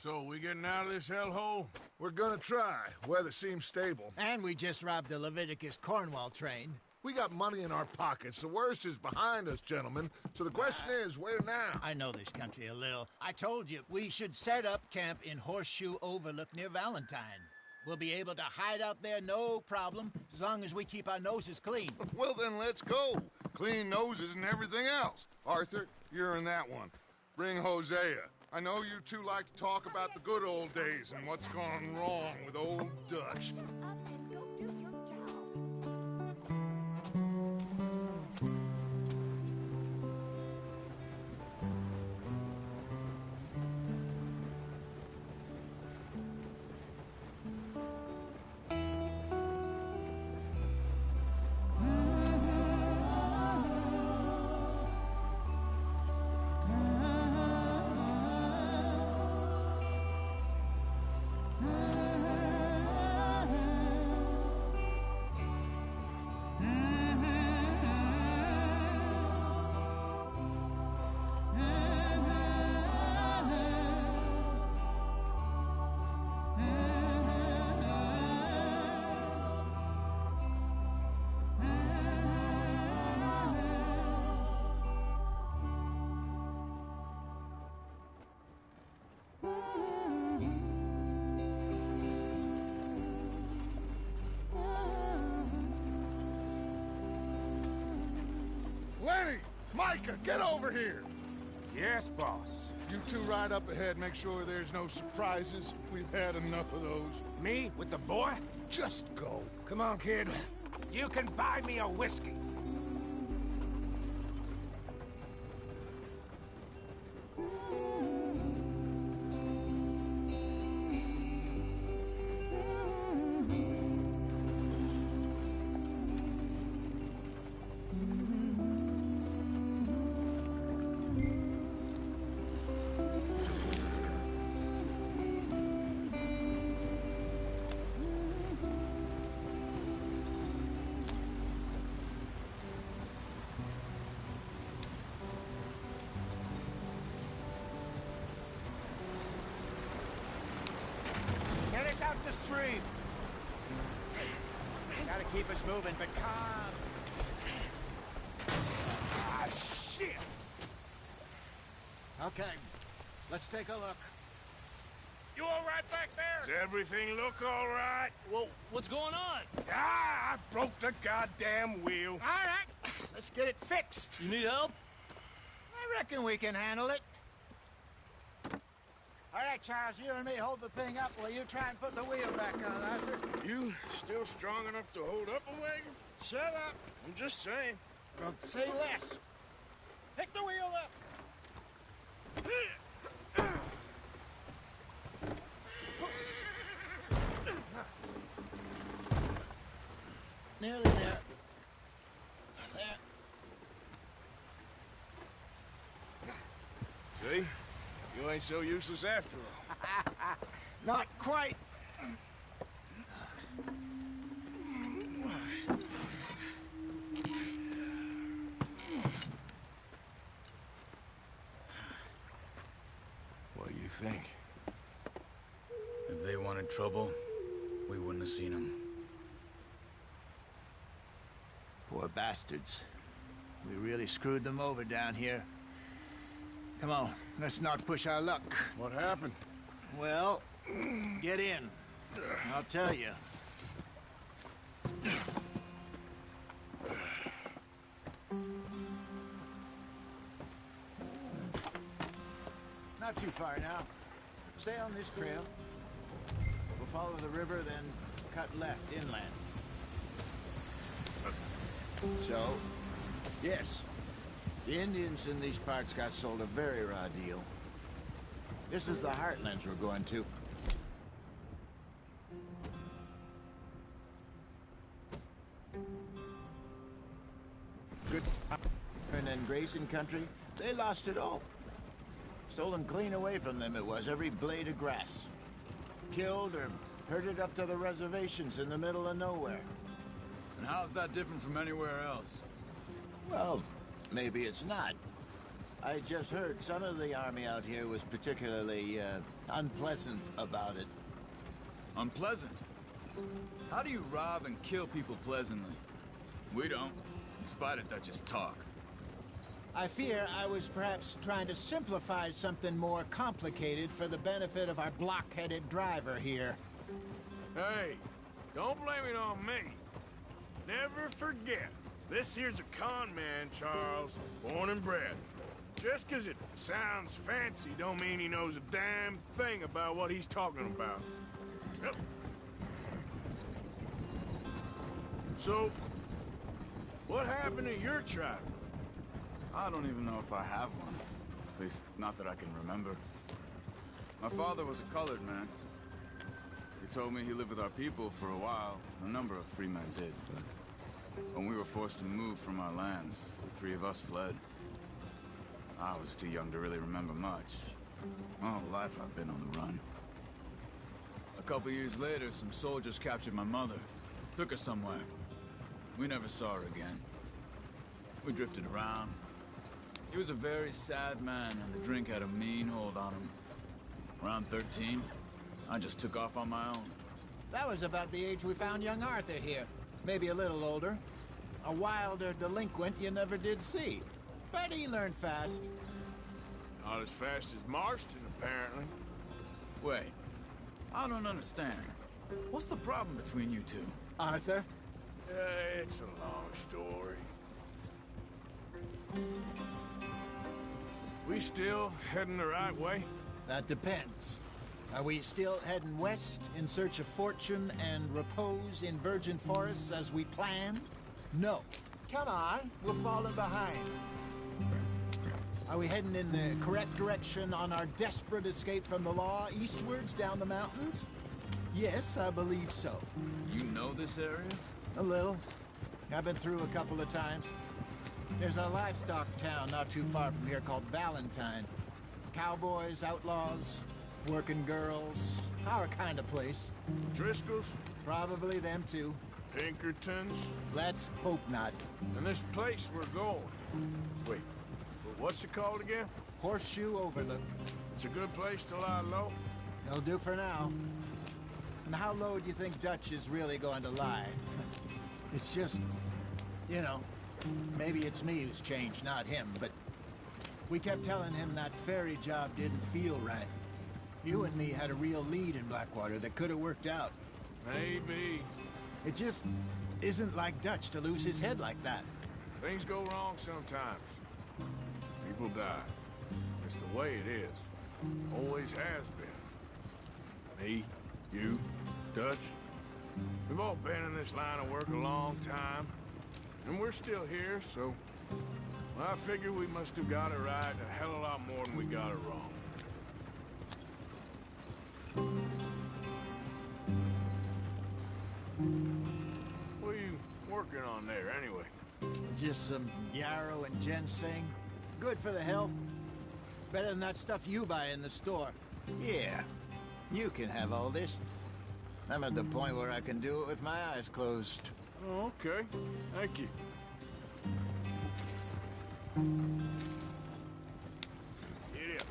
So, we getting out of this hellhole? We're gonna try. Weather seems stable. And we just robbed the Leviticus Cornwall train. We got money in our pockets. The worst is behind us, gentlemen. So the question is, where now? I know this country a little. I told you, we should set up camp in Horseshoe Overlook near Valentine. We'll be able to hide out there, no problem, as long as we keep our noses clean. Well, then let's go. Clean noses and everything else. Arthur, you're in that one. Bring Hosea. I know you two like to talk about the good old days and what's gone wrong with old Dutch. Micah, get over here! Yes, boss. You two ride up ahead, make sure there's no surprises. We've had enough of those. Me with the boy? Just go. Come on, kid. You can buy me a whiskey. Get us out the stream. Gotta keep us moving, but calm. Ah, shit! Okay, let's take a look. You all right back there? Does everything look all right? Well, what's going on? Ah, I broke the goddamn wheel. All right, let's get it fixed. You need help? I reckon we can handle it. All right, Charles, you and me hold the thing up while you try and put the wheel back on, Arthur. You still strong enough to hold up a wagon? Shut up. I'm just saying. Well, say less. Pick the wheel up. Nearly there. There. See? You ain't so useless after all. Not quite. What do you think? If they wanted trouble, we wouldn't have seen them. Poor bastards. We really screwed them over down here. Come on, let's not push our luck. What happened? Well, get in. I'll tell you. Not too far now. Stay on this trail. We'll follow the river, then cut left inland. So, yes, the Indians in these parts got sold a very raw deal. This is the heartlands we're going to. Good and then grazing country, they lost it all. Stolen clean away from them it was, every blade of grass. Killed or herded up to the reservations in the middle of nowhere. And how's that different from anywhere else? Well, maybe it's not. I just heard some of the army out here was particularly, unpleasant about it. Unpleasant? How do you rob and kill people pleasantly? We don't, in spite of Dutch's talk. I fear I was perhaps trying to simplify something more complicated for the benefit of our block-headed driver here. Hey, don't blame it on me. Never forget, this here's a con man, Charles, born and bred. Just 'cause it sounds fancy don't mean he knows a damn thing about what he's talking about. Yep. So, what happened to your tribe? I don't even know if I have one. At least, not that I can remember. My father was a colored man. He told me he lived with our people for a while. A number of free men did, but when we were forced to move from our lands, the three of us fled. I was too young to really remember much. My whole life I've been on the run. A couple years later, some soldiers captured my mother. Took her somewhere. We never saw her again. We drifted around. He was a very sad man, and the drink had a mean hold on him. Around 13, I just took off on my own. That was about the age we found young Arthur here. Maybe a little older. A wilder delinquent you never did see. But he learned fast. Not as fast as Marston, apparently. Wait, I don't understand. What's the problem between you two? Arthur? It's a long story. We still heading the right way? That depends. Are we still heading west in search of fortune and repose in virgin forests as we planned? No. Come on, we're falling behind. Are we heading in the correct direction on our desperate escape from the law eastwards down the mountains? Yes, I believe so. You know this area? A little. I've been through a couple of times. There's a livestock town not too far from here called Valentine. Cowboys, outlaws, working girls, our kind of place. Driscoll's? Probably them too. Pinkertons? Let's hope not. And this place we're going. Wait, what's it called again? Horseshoe Overlook. It's a good place to lie low? It'll do for now. And how low do you think Dutch is really going to lie? It's just, you know, maybe it's me who's changed, not him, but we kept telling him that ferry job didn't feel right. You and me had a real lead in Blackwater that could have worked out. Maybe. It just isn't like Dutch to lose his head like that. Things go wrong sometimes. People die. It's the way it is. Always has been. Me, you, Dutch. We've all been in this line of work a long time. And we're still here, so... well, I figure we must have got it right a hell of a lot more than we got it wrong. What are you working on there, anyway? Just some yarrow and ginseng. Good for the health. Better than that stuff you buy in the store. Yeah, you can have all this. I'm at the point where I can do it with my eyes closed. Oh, okay. Thank you. Get up.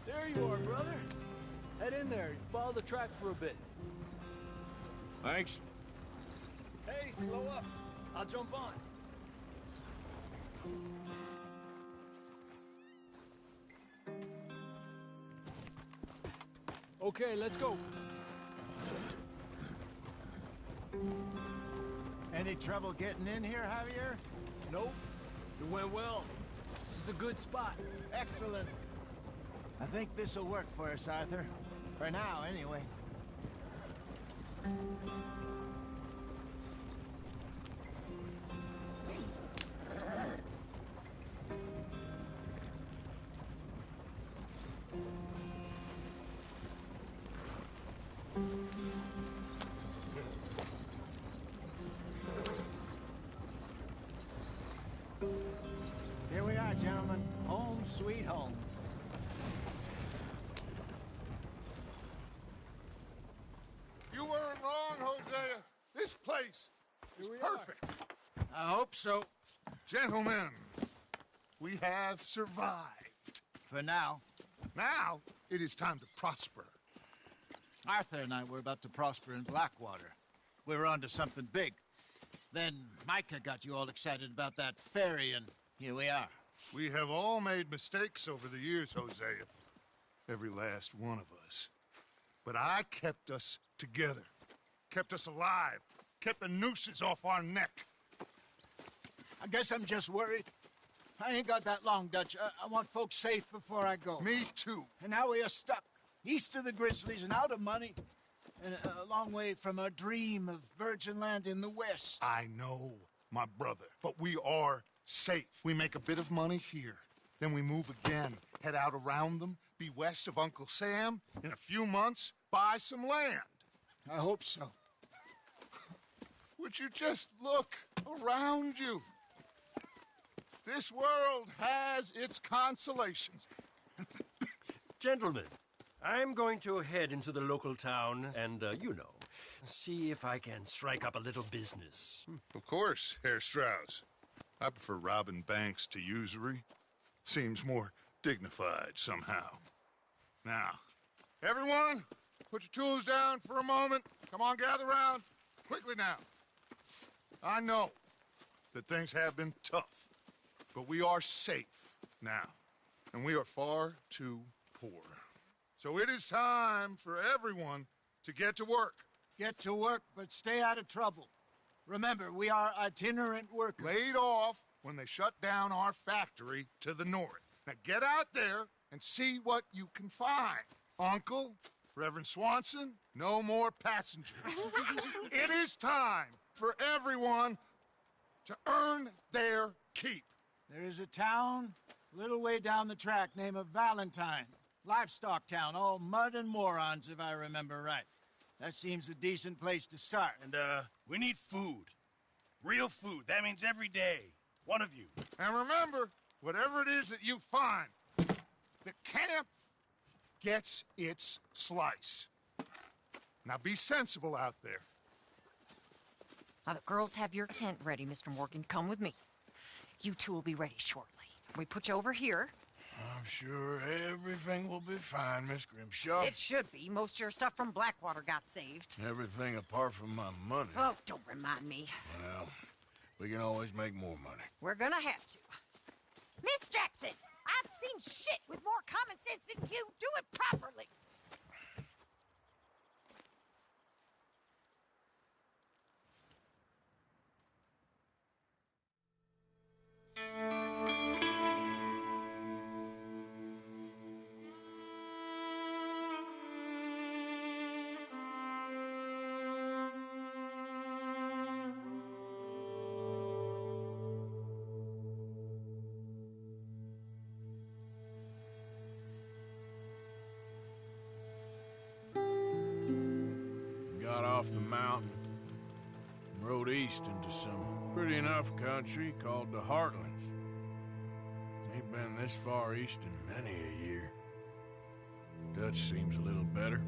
There you are, brother. Head in there. Follow the track for a bit. Thanks. Hey, slow up. I'll jump on. Okay, let's go. Any trouble getting in here, Javier? Nope. It went well. This is a good spot. Excellent. I think this'll work for us, Arthur. For now, anyway. Here we are, gentlemen. Home sweet home. You weren't wrong, Hosea. This place is perfect. I hope so. Gentlemen, we have survived. For now. Now, it is time to prosper. Arthur and I were about to prosper in Blackwater. We were onto something big. Then Micah got you all excited about that ferry, and here we are. We have all made mistakes over the years, Hosea. Every last one of us. But I kept us together. Kept us alive. Kept the nooses off our neck. I guess I'm just worried. I ain't got that long, Dutch. I want folks safe before I go. Me too. And now we are stuck. East of the Grizzlies and out of money. And a long way from our dream of virgin land in the west. I know, my brother. But we are safe. We make a bit of money here. Then we move again, head out around them, be west of Uncle Sam. In a few months, buy some land. I hope so. Would you just look around you? This world has its consolations. Gentlemen, I'm going to head into the local town and, see if I can strike up a little business. Of course, Herr Strauss. I prefer robbing banks to usury. Seems more dignified somehow. Now, everyone, put your tools down for a moment. Come on, gather round. Quickly now. I know that things have been tough, but we are safe now, and we are far too poor. So it is time for everyone to get to work. Get to work, but stay out of trouble. Remember, we are itinerant workers. Laid off when they shut down our factory to the north. Now get out there and see what you can find. Uncle, Reverend Swanson, no more passengers. It is time for everyone to earn their keep. There is a town a little way down the track named Valentine. Livestock town, all mud and morons, if I remember right. That seems a decent place to start. And, we need food. Real food. That means every day. One of you. And remember, whatever it is that you find, the camp gets its slice. Now be sensible out there. Now, the girls have your tent ready, Mr. Morgan. Come with me. You two will be ready shortly. We put you over here. I'm sure everything will be fine, Miss Grimshaw. It should be. Most of your stuff from Blackwater got saved. Everything apart from my money. Oh, don't remind me. Well, we can always make more money. We're gonna have to. Miss Jackson, I've seen shit with more common sense than you. Do it properly. Got off the mountain and rode east into some pretty enough country called the Heartlands. Ain't been this far east in many a year. Dutch seems a little better.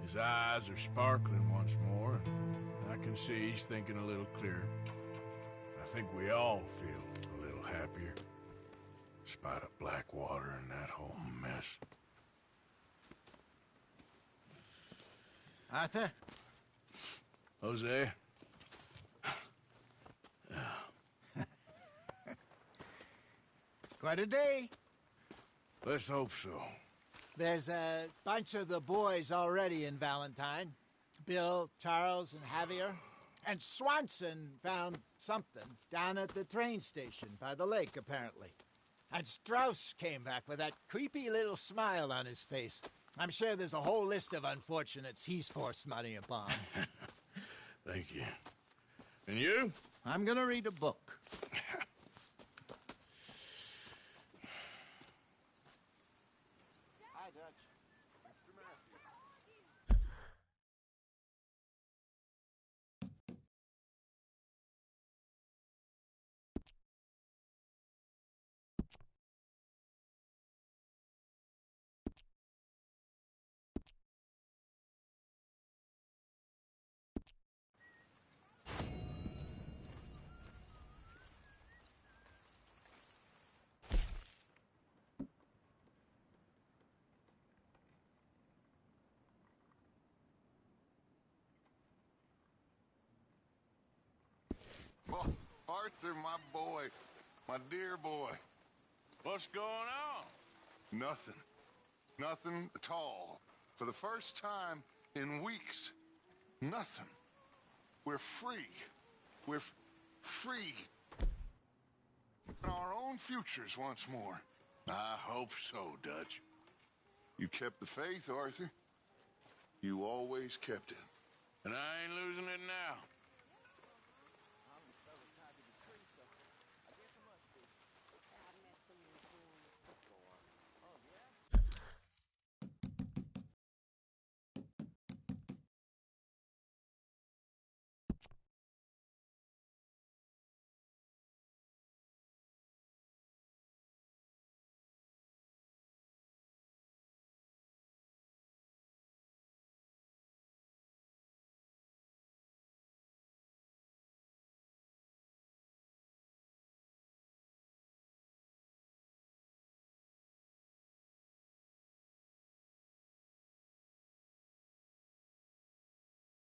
His eyes are sparkling once more, and I can see he's thinking a little clearer. I think we all feel a little happier, in spite of Blackwater and that whole mess. Arthur? Jose? Quite a day. Let's hope so. There's a bunch of the boys already in Valentine. Bill, Charles, and Javier. And Swanson found something down at the train station by the lake, apparently. And Strauss came back with that creepy little smile on his face. I'm sure there's a whole list of unfortunates he's forced money upon. Thank you. And you? I'm gonna read a book. Hi, Dutch. Mr. Matthew. Oh, Arthur, my boy. My dear boy. What's going on? Nothing. Nothing at all. For the first time in weeks. Nothing. We're free. We're free. In our own futures once more. I hope so, Dutch. You kept the faith, Arthur. You always kept it. And I ain't losing it now.